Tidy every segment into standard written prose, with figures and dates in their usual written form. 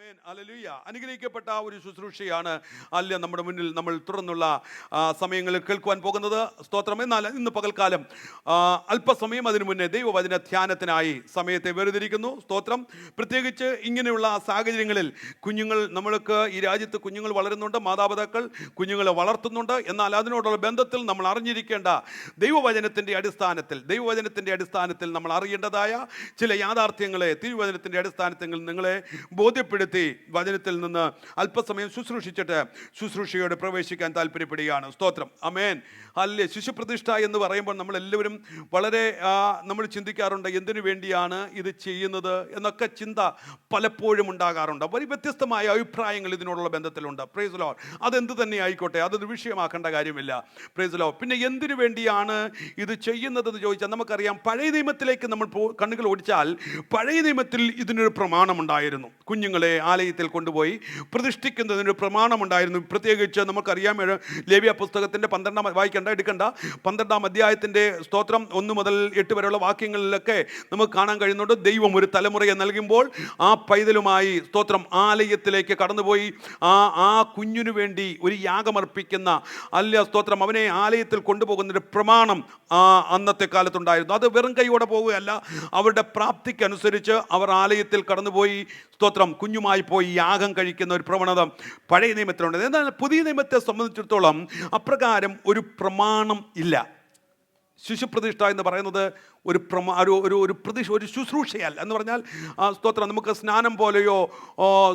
ആമേൻ, hallelujah. അനുഗ്രഹിക്കപ്പെട്ട ഒരു ശുശ്രൂഷയാണ് അല്ല നമ്മുടെ മുന്നിൽ നമ്മൾ തുടർന്നുള്ള സമയങ്ങളിൽ കേൾക്കുവാൻ പോകുന്നത്. സ്തോത്രം. എന്നാൽ ഇന്ന് പകൽക്കാലം അല്പസമയം അതിനു മുന്നേ ദൈവവചന ധ്യാനത്തിനായി സമയത്തെ വേർതിരിക്കുന്നു. സ്തോത്രം. പ്രത്യേകിച്ച് ഇങ്ങനെയുള്ള സാഹചര്യങ്ങളിൽ നമ്മൾക്ക് ഈ രാജ്യത്ത് കുഞ്ഞുങ്ങൾ വളരുന്നുണ്ട്, മാതാപിതാക്കൾ കുഞ്ഞുങ്ങളെ വളർത്തുന്നുണ്ട്. എന്നാൽ അതിനോടുള്ള ബന്ധത്തിൽ നമ്മൾ അറിഞ്ഞിരിക്കേണ്ട ദൈവവചനത്തിൻ്റെ അടിസ്ഥാനത്തിൽ നമ്മൾ അറിയേണ്ടതായ ചില യാഥാർത്ഥ്യങ്ങളെ തിരുവചനത്തിൻ്റെ അടിസ്ഥാനത്തിൽ നിങ്ങളെ ബോധ്യപ്പെടുത്തി വചനത്തിൽ നിന്ന് അല്പസമയം ശുശ്രൂഷിച്ചിട്ട് ശുശ്രൂഷയോട് പ്രവേശിക്കാൻ താല്പര്യപ്പെടുകയാണ്. സ്തോത്രം. ആമേൻ, ഹല്ലേലൂയ. ശിശുപ്രതിഷ്ഠ എന്ന് പറയുമ്പോൾ നമ്മളെല്ലാവരും വളരെ നമ്മൾ ചിന്തിക്കാറുണ്ട്, എന്തിനു വേണ്ടിയാണ് ഇത് ചെയ്യുന്നത് എന്നൊക്കെ ചിന്ത പലപ്പോഴും ഉണ്ടാകാറുണ്ട്. വളരെ വ്യത്യസ്തമായ അഭിപ്രായങ്ങൾ ഇതിനോടുള്ള ബന്ധത്തിലുണ്ട്. Praise Lord. അതെന്ത് തന്നെ ആയിക്കോട്ടെ, അതൊരു വിഷയമാക്കേണ്ട കാര്യമില്ല. Praise lord. പിന്നെ എന്തിനു വേണ്ടിയാണ് ഇത് ചെയ്യുന്നതെന്ന് ചോദിച്ചാൽ നമുക്കറിയാം, പഴയ നിയമത്തിലേക്ക് നമ്മൾ കണ്ണുകൾ ഓടിച്ചാൽ പഴയ നിയമത്തിൽ ഇതിനൊരു പ്രമാണമുണ്ടായിരുന്നു. കുഞ്ഞുങ്ങളെ ആലയത്തിൽ കൊണ്ടുപോയി പ്രതിഷ്ഠിക്കുന്നതിനൊരു പ്രമാണമുണ്ടായിരുന്നു. പ്രത്യേകിച്ച് നമുക്കറിയാം, ലേവ്യ പുസ്തകത്തിൻ്റെ 12ാം അധ്യായത്തിൻ്റെ സ്തോത്രം 1 മുതൽ 8 വരെയുള്ള വാക്യങ്ങളിലൊക്കെ നമുക്ക് കാണാൻ കഴിയുന്നുണ്ട്. ദൈവം ഒരു തലമുറയെ നൽകുമ്പോൾ ആ പൈതലുമായി സ്തോത്രം ആലയത്തിലേക്ക് കടന്നുപോയി ആ കുഞ്ഞിനു വേണ്ടി ഒരു യാഗമർപ്പിക്കുന്ന സ്തോത്രം അവനെ ആലയത്തിൽ കൊണ്ടുപോകുന്നൊരു പ്രമാണം അന്നത്തെ കാലത്തുണ്ടായിരുന്നു. അത് വെറും കൈയോടെ പോവുകയല്ല, അവരുടെ പ്രാപ്തിക്കനുസരിച്ച് അവർ ആലയത്തിൽ കടന്നുപോയി സ്തോത്രം കുഞ്ഞുമായി പോയി യാഗം കഴിക്കുന്ന ഒരു പ്രവണത പഴയ നിയമത്തിലുണ്ട്. എന്നാൽ പുതിയ നിയമത്തെ സംബന്ധിച്ചിടത്തോളം അപ്രകാരം ഒരു പ്രമാണം ഇല്ല. ശിശുപ്രതിഷ്ഠ എന്ന് പറയുന്നത് ഒരു ശുശ്രൂഷയല്ല. എന്ന് പറഞ്ഞാൽ സ്തോത്രം നമുക്ക് സ്നാനം പോലെയോ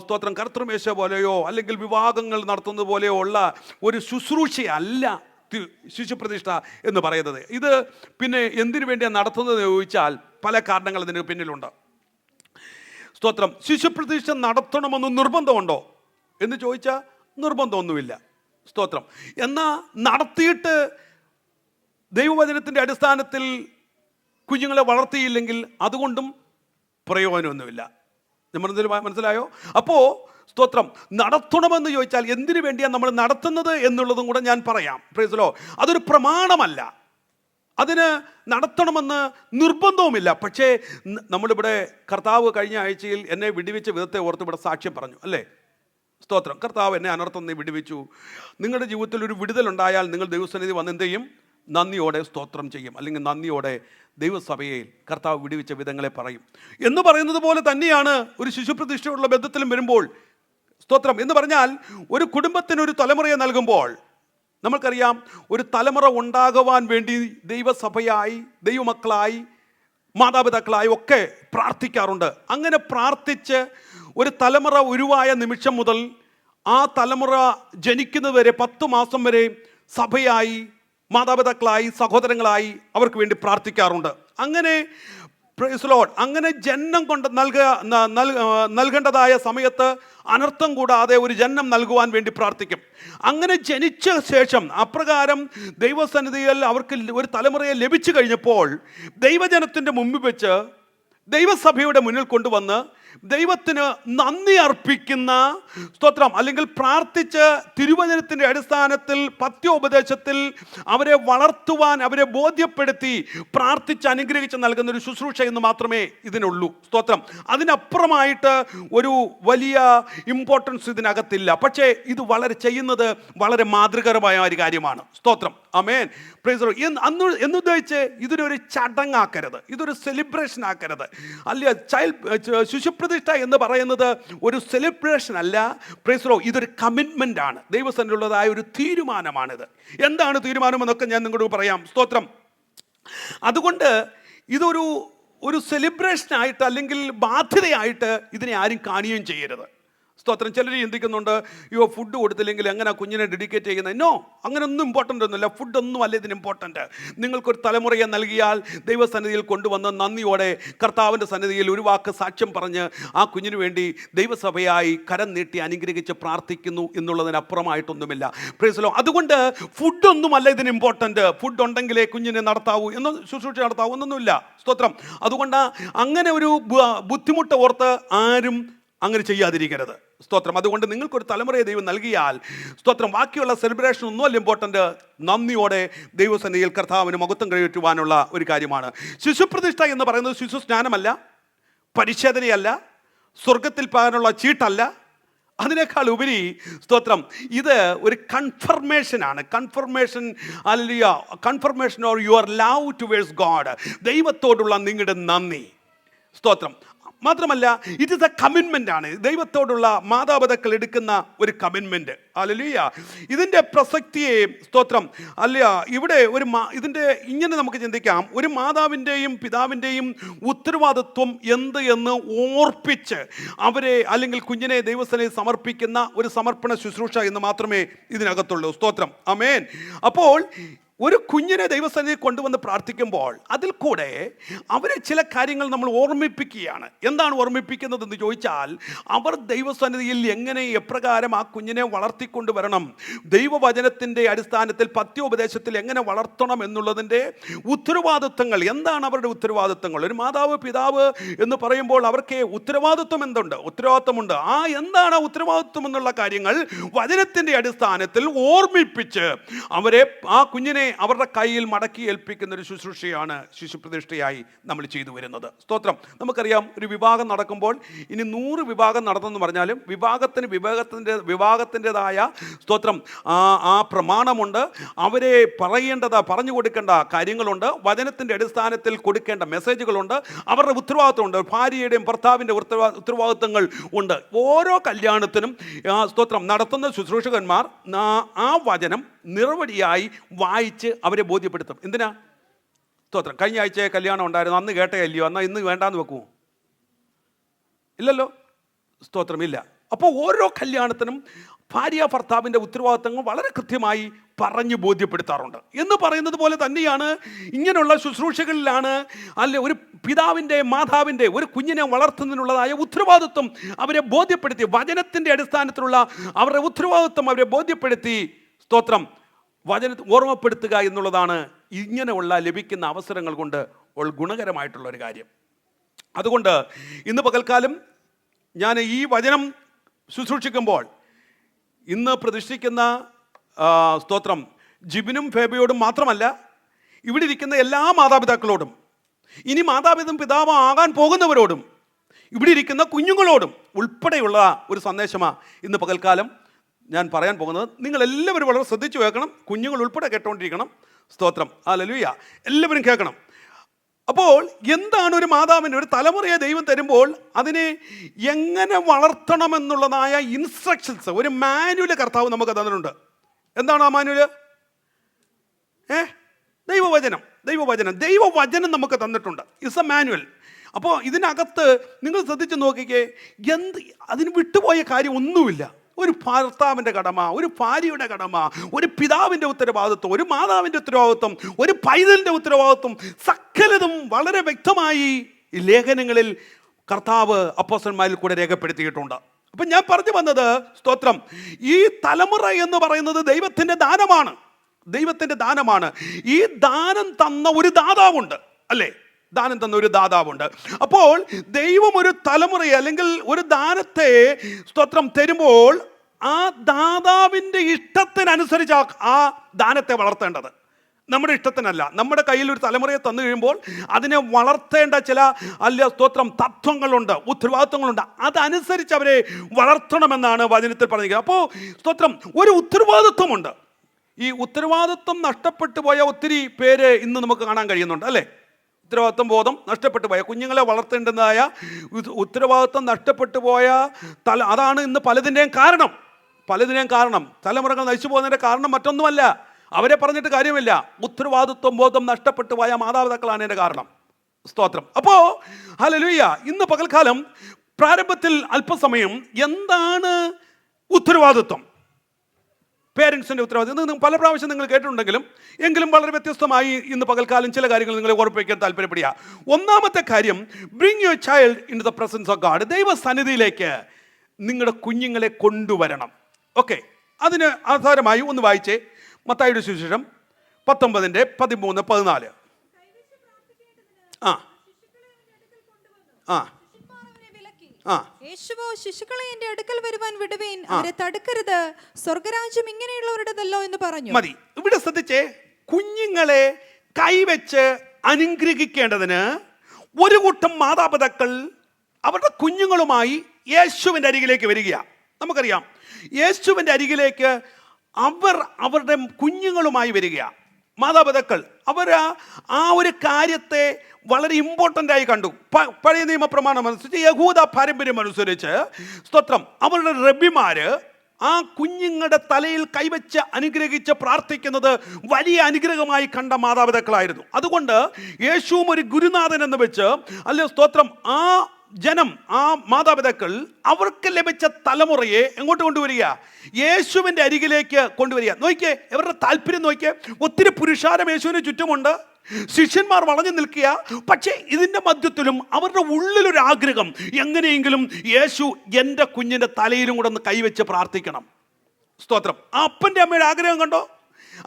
സ്തോത്രം കർത്തൃമേശ പോലെയോ അല്ലെങ്കിൽ വിവാഹങ്ങൾ നടത്തുന്നത് പോലെയോ ഉള്ള ഒരു ശുശ്രൂഷയല്ല ശിശുപ്രതിഷ്ഠ എന്ന് പറയുന്നത്. ഇത് പിന്നെ എന്തിനു വേണ്ടിയാണ് നടത്തുന്നത് ചോദിച്ചാൽ പല കാരണങ്ങൾ ഇതിന് പിന്നിലുണ്ട്. സ്തോത്രം. ശിശുപ്രതിഷ്ഠ നടത്തണമെന്ന് നിർബന്ധമുണ്ടോ എന്ന് ചോദിച്ചാൽ നിർബന്ധമൊന്നുമില്ല. സ്തോത്രം. എന്നാൽ നടത്തിയിട്ട് ദൈവവചനത്തിൻ്റെ അടിസ്ഥാനത്തിൽ കുഞ്ഞുങ്ങളെ വളർത്തിയില്ലെങ്കിൽ അതുകൊണ്ടും പ്രയോജനമൊന്നുമില്ല. നമ്മൾ മനസ്സിലായോ? അപ്പോൾ സ്തോത്രം നടത്തണമെന്ന് ചോദിച്ചാൽ എന്തിനു വേണ്ടിയാണ് നമ്മൾ നടത്തുന്നത് എന്നുള്ളതും കൂടെ ഞാൻ പറയാം. Praise lord. അതൊരു പ്രമാണമല്ല, അതിന് നടത്തണമെന്ന് നിർബന്ധവുമില്ല. പക്ഷേ നമ്മളിവിടെ കർത്താവ് കഴിഞ്ഞ ആഴ്ചയിൽ എന്നെ വിടുവിച്ച വിധത്തെ ഓർത്ത് ഇവിടെ സാക്ഷ്യം പറഞ്ഞു അല്ലേ? സ്തോത്രം. കർത്താവ് എന്നെ അനർത്ഥം വിടുവിച്ചു. നിങ്ങളുടെ ജീവിതത്തിൽ ഒരു വിടുതലുണ്ടായാൽ നിങ്ങൾ ദൈവസന്നിധി വന്ന് എന്ത് ചെയ്യും? നന്ദിയോടെ സ്തോത്രം ചെയ്യും, അല്ലെങ്കിൽ നന്ദിയോടെ ദൈവസഭയിൽ കർത്താവ് വിടുവിച്ച വിധങ്ങളെ പറയും. എന്ന് പറയുന്നത് പോലെ തന്നെയാണ് ഒരു ശിശുപ്രതിഷ്ഠയുള്ള ബന്ധത്തിലും വരുമ്പോൾ. സ്തോത്രം. എന്ന് പറഞ്ഞാൽ ഒരു കുടുംബത്തിനൊരു തലമുറയെ നൽകുമ്പോൾ നമുക്കറിയാം, ഒരു തലമുറ ഉണ്ടാകുവാൻ വേണ്ടി ദൈവസഭയായി ദൈവമക്കളായി മാതാപിതാക്കളായി ഒക്കെ പ്രാർത്ഥിക്കാറുണ്ട്. അങ്ങനെ പ്രാർത്ഥിച്ച് ഒരു തലമുറ ഉരുവായ നിമിഷം മുതൽ ആ തലമുറ ജനിക്കുന്നതുവരെ 10 മാസം വരെ സഭയായി മാതാപിതാക്കളായി സഹോദരങ്ങളായി അവർക്ക് വേണ്ടി പ്രാർത്ഥിക്കാറുണ്ട്. അങ്ങനെ പ്രൈസ് ലോർഡ്, അങ്ങനെ ജന്മം കൊണ്ട് നൽകേണ്ടതായ സമയത്ത് അനർത്ഥം കൂടാതെ ഒരു ജന്മം നൽകുവാൻ വേണ്ടി പ്രാർത്ഥിക്കും. അങ്ങനെ ജനിച്ച ശേഷം അപ്രകാരം ദൈവസന്നിധിയിൽ അവർക്ക് ഒരു തലമുറയെ ലഭിച്ചു കഴിഞ്ഞപ്പോൾ ദൈവജനത്തിൻ്റെ മുമ്പിൽ വെച്ച് ദൈവസഭയുടെ മുന്നിൽ കൊണ്ടുവന്ന് ദൈവത്തിന് നന്ദി അർപ്പിക്കുന്ന സ്തോത്രം, അല്ലെങ്കിൽ പ്രാർത്ഥിച്ച് തിരുവചനത്തിൻ്റെ അടിസ്ഥാനത്തിൽ പത്യോപദേശത്തിൽ അവരെ വളർത്തുവാൻ, അവരെ ബോധ്യപ്പെടുത്തി പ്രാർത്ഥിച്ച് അനുഗ്രഹിച്ച് നൽകുന്ന ഒരു ശുശ്രൂഷ എന്ന് മാത്രമേ ഇതിനുള്ളൂ. സ്തോത്രം. അതിനപ്പുറമായിട്ട് ഒരു വലിയ ഇമ്പോർട്ടൻസ് ഇതിനകത്തില്ല. പക്ഷേ ഇത് ചെയ്യുന്നത് വളരെ മാതൃകരമായ ഒരു കാര്യമാണ്. സ്തോത്രം. ആമേൻ. Praise the lord. എന്നുദ്ദേശിച്ച് ഇതൊരു ചടങ്ങാക്കരുത്, ഇതൊരു സെലിബ്രേഷൻ ആക്കരുത്. അല്ല, ശിശുപ്രതിഷ്ഠ എന്ന് പറയുന്നത് ഒരു സെലിബ്രേഷൻ അല്ല. Price the Lord. ഇതൊരു കമ്മിറ്റ്മെൻ്റ് ആണ്, ദൈവസന്നിധിയിലുള്ളതായ ഒരു തീരുമാനമാണിത്. എന്താണ് തീരുമാനമെന്നൊക്കെ ഞാൻ നിങ്ങളോട് പറയാം. സ്തോത്രം. അതുകൊണ്ട് ഇതൊരു സെലിബ്രേഷനായിട്ട് അല്ലെങ്കിൽ ബാധ്യതയായിട്ട് ഇതിനെ ആരും കാണുകയും ചെയ്യരുത്. സ്തോത്രം. ചിലർ ചിന്തിക്കുന്നുണ്ട്, ഫുഡ് കൊടുത്തില്ലെങ്കിൽ എങ്ങനെ കുഞ്ഞിനെ ഡെഡിക്കേറ്റ് ചെയ്യുന്നത്? നോ, അങ്ങനെയൊന്നും ഇമ്പോർട്ടൻ്റ് ഒന്നുമില്ല. ഫുഡൊന്നും അല്ല ഇതിന് ഇമ്പോർട്ടൻ്റ്. നിങ്ങൾക്കൊരു തലമുറയെ നൽകിയാൽ ദൈവസന്നിധിയിൽ കൊണ്ടുവന്ന് നന്ദിയോടെ കർത്താവിൻ്റെ സന്നിധിയിൽ ഒരു വാക്ക് സാക്ഷ്യം പറഞ്ഞ് ആ കുഞ്ഞിന് വേണ്ടി ദൈവസഭയായി കരം നീട്ടി അനുഗ്രഹിച്ച് പ്രാർത്ഥിക്കുന്നു എന്നുള്ളതിനപ്പുറമായിട്ടൊന്നുമില്ല. Price the Lord. അതുകൊണ്ട് ഫുഡൊന്നുമല്ല ഇതിന് ഇമ്പോർട്ടൻ്റ്. ഫുഡ് ഉണ്ടെങ്കിലേ കുഞ്ഞിനെ നടത്താവൂ എന്ന് ശുശ്രൂഷ നടത്താവൂ എന്നൊന്നുമില്ല. സ്തോത്രം. അതുകൊണ്ട് അങ്ങനെ ഒരു ബുദ്ധിമുട്ട് ഓർത്ത് ആരും അങ്ങനെ ചെയ്യാതിരിക്കരുത്. സ്തോത്രം. അതുകൊണ്ട് നിങ്ങൾക്കൊരു തലമുറയെ ദൈവം നൽകിയാൽ സ്തോത്രം, ബാക്കിയുള്ള സെലിബ്രേഷൻ ഒന്നുമല്ല ഇമ്പോർട്ടൻ്റ്. നന്ദിയോടെ ദൈവസന്നിധിയിൽ കർത്താവിന് മഹത്വം കഴിയുവാനുള്ള ഒരു കാര്യമാണ്. ശിശുപ്രതിഷ്ഠ എന്ന് പറയുന്നത് ശിശു സ്നാനമല്ല, പരിച്ഛേദനയല്ല, സ്വർഗത്തിൽ പോകാനുള്ള ചീട്ടല്ല, അതിനേക്കാൾ ഉപരി സ്തോത്രം, ഇത് ഒരു കൺഫർമേഷനാണ്. Confirmation or your love towards God. ദൈവത്തോടുള്ള നിങ്ങളുടെ നന്ദി. സ്തോത്രം. മാത്രമല്ല, ഇറ്റ് ഇസ് എ കമ്മിറ്റ്മെൻ്റ് ആണ്. ദൈവത്തോടുള്ള മാതാപിതാക്കൾ എടുക്കുന്ന ഒരു കമ്മിറ്റ്മെൻറ്റ്. ഹല്ലേലൂയ. ഇതിൻ്റെ പ്രസക്തിയെ സ്തോത്രം ഇവിടെ ഇതിൻ്റെ ഇങ്ങനെ നമുക്ക് ചിന്തിക്കാം. ഒരു മാതാവിൻ്റെയും പിതാവിൻ്റെയും ഉത്തരവാദിത്വം എന്ത് എന്ന് ഓർപ്പിച്ച് അവരെ അല്ലെങ്കിൽ കുഞ്ഞിനെ ദൈവസന്നിധിയിൽ സമർപ്പിക്കുന്ന ഒരു സമർപ്പണ ശുശ്രൂഷ എന്ന് മാത്രമേ ഇതിനകത്തുള്ളൂ. സ്തോത്രം. ആമേൻ. അപ്പോൾ ഒരു കുഞ്ഞിനെ ദൈവസന്നിധിയിൽ കൊണ്ടുവന്ന് പ്രാർത്ഥിക്കുമ്പോൾ അതിൽ കൂടെ അവരെ ചില കാര്യങ്ങൾ നമ്മൾ ഓർമ്മിപ്പിക്കുകയാണ്. എന്താണ് ഓർമ്മിപ്പിക്കുന്നതെന്ന് ചോദിച്ചാൽ, അവർ ദൈവസന്നിധിയിൽ എങ്ങനെ എപ്രകാരം ആ കുഞ്ഞിനെ വളർത്തിക്കൊണ്ട് വരണം, ദൈവവചനത്തിൻ്റെ അടിസ്ഥാനത്തിൽ പത്യോപദേശത്തിൽ എങ്ങനെ വളർത്തണം എന്നുള്ളതിൻ്റെ ഉത്തരവാദിത്വങ്ങൾ. എന്താണ് അവരുടെ ഉത്തരവാദിത്വങ്ങൾ? ഒരു മാതാവ് പിതാവ് എന്ന് പറയുമ്പോൾ അവർക്ക് ഉത്തരവാദിത്വം ഉത്തരവാദിത്വമുണ്ട്. എന്താണ് ആ ഉത്തരവാദിത്വം എന്നുള്ള കാര്യങ്ങൾ വചനത്തിൻ്റെ അടിസ്ഥാനത്തിൽ ഓർമ്മിപ്പിച്ച് അവരെ ആ കുഞ്ഞിനെ അവരുടെ കയ്യിൽ മടക്കി ഏൽപ്പിക്കുന്ന ഒരു ശുശ്രൂഷയാണ് ശിശുപ്രതിഷ്ഠയായി നമ്മൾ ചെയ്തു വരുന്നത്. സ്തോത്രം. നമുക്കറിയാം, ഒരു വിവാഹം നടക്കുമ്പോൾ ഇനി 100 വിവാഹം നടന്നെന്ന് പറഞ്ഞാലും വിവാഹത്തിൻ്റെതായ സ്തോത്രം ആ പ്രമാണമുണ്ട്. അവരെ പറഞ്ഞു കൊടുക്കേണ്ട കാര്യങ്ങളുണ്ട്. വചനത്തിൻ്റെ അടിസ്ഥാനത്തിൽ കൊടുക്കേണ്ട മെസ്സേജുകളുണ്ട്. അവരുടെ ഉത്തരവാദിത്വമുണ്ട്. ഭാര്യയുടെയും ഭർത്താവിൻ്റെ ഉത്തരവാദിത്വങ്ങൾ ഉണ്ട്. ഓരോ കല്യാണത്തിനും സ്തോത്രം നടത്തുന്ന ശുശ്രൂഷകന്മാർ ആ വചനം നിറവടിയായി വായിച്ച് അവരെ ബോധ്യപ്പെടുത്തും. എന്തിനാ? സ്തോത്രം. കഴിഞ്ഞ ആഴ്ച കല്യാണം ഉണ്ടായിരുന്നു, അന്ന് കേട്ടയല്ലയോ, എന്നാൽ ഇന്ന് വേണ്ടാന്ന് വെക്കുമോ? ഇല്ലല്ലോ. സ്തോത്രം. ഇല്ല. അപ്പോൾ ഓരോ കല്യാണത്തിനും ഭാര്യ ഭർത്താവിൻ്റെ ഉത്തരവാദിത്തങ്ങൾ വളരെ കൃത്യമായി പറഞ്ഞ് ബോധ്യപ്പെടുത്താറുണ്ട്. എന്ന് പറയുന്നത് പോലെ തന്നെയാണ് ഇങ്ങനെയുള്ള ശുശ്രൂഷകളിലാണ് ഒരു പിതാവിൻ്റെ മാതാവിൻ്റെ ഒരു കുഞ്ഞിനെ വളർത്തുന്നതിനുള്ളതായ ഉത്തരവാദിത്വം അവരെ ബോധ്യപ്പെടുത്തി, വചനത്തിൻ്റെ അടിസ്ഥാനത്തിലുള്ള അവരുടെ ഉത്തരവാദിത്വം അവരെ ബോധ്യപ്പെടുത്തി സ്തോത്രം ഓർമ്മപ്പെടുത്തുക എന്നുള്ളതാണ് ഇങ്ങനെയുള്ള ലഭിക്കുന്ന അവസരങ്ങൾ കൊണ്ട് ഗുണകരമായിട്ടുള്ള ഒരു കാര്യം. അതുകൊണ്ട് ഇന്ന് പകൽക്കാലം ഞാൻ ഈ വചനം ശുശ്രൂഷിക്കുമ്പോൾ ഇന്ന് പ്രതിഷ്ഠിക്കുന്ന സ്തോത്രം ജിബിനും ഫേബിയോടും മാത്രമല്ല, ഇവിടെ ഇരിക്കുന്ന എല്ലാ മാതാപിതാക്കളോടും, ഇനി പിതാവ് ആകാൻ പോകുന്നവരോടും, ഇവിടെ ഇരിക്കുന്ന കുഞ്ഞുങ്ങളോടും ഉൾപ്പെടെയുള്ള ഒരു സന്ദേശമാണ് ഇന്ന് പകൽക്കാലം ഞാൻ പറയാൻ പോകുന്നത്. നിങ്ങളെല്ലാവരും വളരെ ശ്രദ്ധിച്ചു കേൾക്കണം. കുഞ്ഞുങ്ങൾ ഉൾപ്പെടെ കേട്ടുകൊണ്ടിരിക്കണം. സ്തോത്രം. ഹല്ലേലൂയ. എല്ലാവരും കേൾക്കണം. അപ്പോൾ എന്താണ് ഒരു മാതാവിന് ഒരു തലമുറയെ ദൈവം തരുമ്പോൾ അതിനെ എങ്ങനെ വളർത്തണമെന്നുള്ളതായ ഇൻസ്ട്രക്ഷൻസ്, ഒരു മാനുവൽ കർത്താവ് നമുക്ക് തന്നിട്ടുണ്ട്. എന്താണ് ആ മാനുവൽ? ദൈവവചനം നമുക്ക് തന്നിട്ടുണ്ട്. It's a manual. അപ്പോൾ ഇതിനകത്ത് നിങ്ങൾ ശ്രദ്ധിച്ച് നോക്കിക്കേ, അതിന് വിട്ടുപോയ കാര്യം ഒന്നുമില്ല. ഒരു ഭർത്താവിൻ്റെ കടമ, ഒരു ഭാര്യയുടെ കടമ, ഒരു പിതാവിൻ്റെ ഉത്തരവാദിത്വം, ഒരു മാതാവിൻ്റെ ഉത്തരവാദിത്വം, ഒരു പൈതലിൻ്റെ ഉത്തരവാദിത്വം, സകലതും വളരെ വ്യക്തമായി ഈ ലേഖനങ്ങളിൽ കർത്താവ് അപ്പോസ്തലന്മാരിൽ കൂടെ രേഖപ്പെടുത്തിയിട്ടുണ്ട്. അപ്പം ഞാൻ പറഞ്ഞു വന്നത് സ്തോത്രം, ഈ തലമുറ എന്ന് പറയുന്നത് ദൈവത്തിൻ്റെ ദാനമാണ്. ഈ ദാനം തന്ന ഒരു ദാതാവുണ്ട്, അല്ലേ? ദാനം തന്ന ഒരു ദാതാവുണ്ട്. അപ്പോൾ ദൈവം ഒരു തലമുറയെ അല്ലെങ്കിൽ ഒരു ദാനത്തെ സ്തോത്രം തരുമ്പോൾ ആ ദാതാവിൻ്റെ ഇഷ്ടത്തിനനുസരിച്ച് ആ ദാനത്തെ വളർത്തേണ്ടത്. നമ്മുടെ ഇഷ്ടത്തിനല്ല. നമ്മുടെ കയ്യിൽ ഒരു തലമുറയെ തന്നു കഴിയുമ്പോൾ അതിനെ വളർത്തേണ്ട ചില സ്തോത്രം തത്വങ്ങളുണ്ട്, ഉത്തരവാദിത്വങ്ങളുണ്ട്. അതനുസരിച്ച് അവരെ വളർത്തണമെന്നാണ് വചനത്തിൽ പറഞ്ഞിരിക്കുന്നത്. അപ്പോൾ സ്തോത്രം ഒരു ഉത്തരവാദിത്വമുണ്ട്. ഈ ഉത്തരവാദിത്വം നഷ്ടപ്പെട്ടു പോയ ഒത്തിരി പേര് ഇന്ന് നമുക്ക് കാണാൻ കഴിയുന്നുണ്ട്, അല്ലേ? ഉത്തരവാദിത്വം ബോധം നഷ്ടപ്പെട്ടു പോയ, കുഞ്ഞുങ്ങളെ വളർത്തേണ്ടതായ ഉത്തരവാദിത്വം നഷ്ടപ്പെട്ടു പോയ അതാണ് ഇന്ന് പലതിൻ്റെയും കാരണം. തലമുറകൾ നശിച്ചു പോകുന്നതിൻ്റെ കാരണം മറ്റൊന്നുമല്ല. അവരെ പറഞ്ഞിട്ട് കാര്യമില്ല. ഉത്തരവാദിത്വം ബോധം നഷ്ടപ്പെട്ടു പോയ മാതാപിതാക്കളാണ് എൻ്റെ കാരണം. സ്തോത്രം. അപ്പോൾ ഹല്ലേലൂയ. ഇന്ന് പകൽക്കാലം പ്രാരംഭത്തിൽ അല്പസമയം എന്താണ് ഉത്തരവാദിത്വം, പേരൻസിൻ്റെ ഉത്തരവാദിത്വം ഇത് പല പ്രാവശ്യം നിങ്ങൾ കേട്ടിട്ടുണ്ടെങ്കിലും എങ്കിലും വളരെ വ്യത്യസ്തമായി ഇന്ന് പകൽക്കാലം ചില കാര്യങ്ങൾ നിങ്ങളെ ഓർപ്പിക്കാൻ താല്പര്യപ്പെടുക. ഒന്നാമത്തെ കാര്യം, bring your child in the presence of God. ദൈവസന്നിധിയിലേക്ക് നിങ്ങളുടെ കുഞ്ഞുങ്ങളെ കൊണ്ടുവരണം. ഓക്കെ, അതിന് ആധാരമായി ഒന്ന് വായിച്ചേ മത്തായിയുടെ സുവിശേഷം 19:13-14. യേശുവോ ശിശുക്കളെ എന്റെ അടുക്കൽ വരുവാൻ വിടുവേൻ, അവരെ തടുക്കരുത്, സ്വർഗരാജ്യം ഇങ്ങനെയുള്ളവരുടേതല്ലോ എന്ന് പറഞ്ഞു. മതി. ഇവിടെ ശ്രദ്ധിച്ചേ, കുഞ്ഞുങ്ങളെ കൈവച്ച് അനുഗ്രഹിക്കേണ്ടതിന് ഒരു കൂട്ടം മാതാപിതാക്കൾ അവരുടെ കുഞ്ഞുങ്ങളുമായി യേശുവിൻ്റെ അരികിലേക്ക് വരിക. നമുക്കറിയാം യേശുവിൻ്റെ അരികിലേക്ക് അവരുടെ കുഞ്ഞുങ്ങളുമായി വരികയാണ്. മാതാപിതാക്കൾ അവർ ആ ഒരു കാര്യത്തെ വളരെ ഇമ്പോർട്ടൻ്റ് ആയി കണ്ടു. പഴയ നിയമപ്രമാണം അനുസരിച്ച്, യഹൂദ പാരമ്പര്യം അനുസരിച്ച്, സ്തോത്രം, അവരുടെ റബ്ബിമാര് ആ കുഞ്ഞുങ്ങളുടെ തലയിൽ കൈവച്ച് അനുഗ്രഹിച്ച് പ്രാർത്ഥിക്കുന്നത് വലിയ അനുഗ്രഹമായി കണ്ട മാതാപിതാക്കളായിരുന്നു. അതുകൊണ്ട് യേശുവും ഒരു ഗുരുനാഥൻ എന്ന് വെച്ച്, അല്ലെ സ്തോത്രം, ആ ജനം, ആ മാതാപിതാക്കൾ അവർക്ക് ലഭിച്ച തലമുറയെ എങ്ങോട്ട് കൊണ്ടുവരിക? യേശുവിൻ്റെ അരികിലേക്ക് കൊണ്ടുവരിക. നോക്കിയേ, ഇവരുടെ താല്പര്യം നോക്കിയേ. ഒത്തിരി പുരുഷാരം യേശുവിന് ചുറ്റുമുണ്ട്, ശിഷ്യന്മാർ വളഞ്ഞു നിൽക്കുക. പക്ഷേ ഇതിൻ്റെ മധ്യത്തിലും അവരുടെ ഉള്ളിലൊരു ആഗ്രഹം, എങ്ങനെയെങ്കിലും യേശു എൻ്റെ കുഞ്ഞിൻ്റെ തലയിലും കൂടെ ഒന്ന് കൈവച്ച് പ്രാർത്ഥിക്കണം. സ്തോത്രം. ആ അപ്പൻ്റെ അമ്മയുടെ ആഗ്രഹം കണ്ടോ?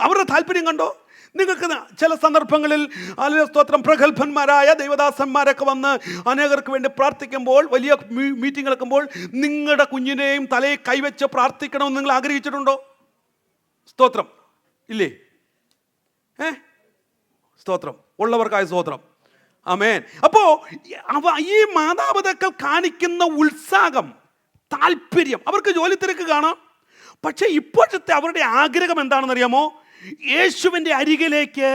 അവരുടെ താല്പര്യം കണ്ടോ? നിങ്ങൾക്ക് ചില സന്ദർഭങ്ങളിൽ, അല്ലെങ്കിൽ സ്തോത്രം, പ്രഗത്ഭന്മാരായ ദൈവദാസന്മാരൊക്കെ വന്ന് അനേകർക്ക് വേണ്ടി പ്രാർത്ഥിക്കുമ്പോൾ, വലിയ മീറ്റിംഗ് നടക്കുമ്പോൾ നിങ്ങളുടെ കുഞ്ഞിനെയും തലയിൽ കൈവച്ച് പ്രാർത്ഥിക്കണമെന്ന് നിങ്ങൾ ആഗ്രഹിച്ചിട്ടുണ്ടോ? സ്തോത്രം. ഇല്ലേ? സ്തോത്രം. ഉള്ളവർക്കായ സ്തോത്രം. ആമേൻ. അപ്പോൾ ഈ മാതാപിതാക്കൾ കാണിക്കുന്ന ഉത്സാഹം, താല്പര്യം, അവർക്ക് ജോലി തിരക്ക് കാണാം. പക്ഷേ ഇപ്പോഴത്തെ അവരുടെ ആഗ്രഹം എന്താണെന്ന് അറിയാമോ? യേശുവിൻ്റെ അരികിലേക്ക്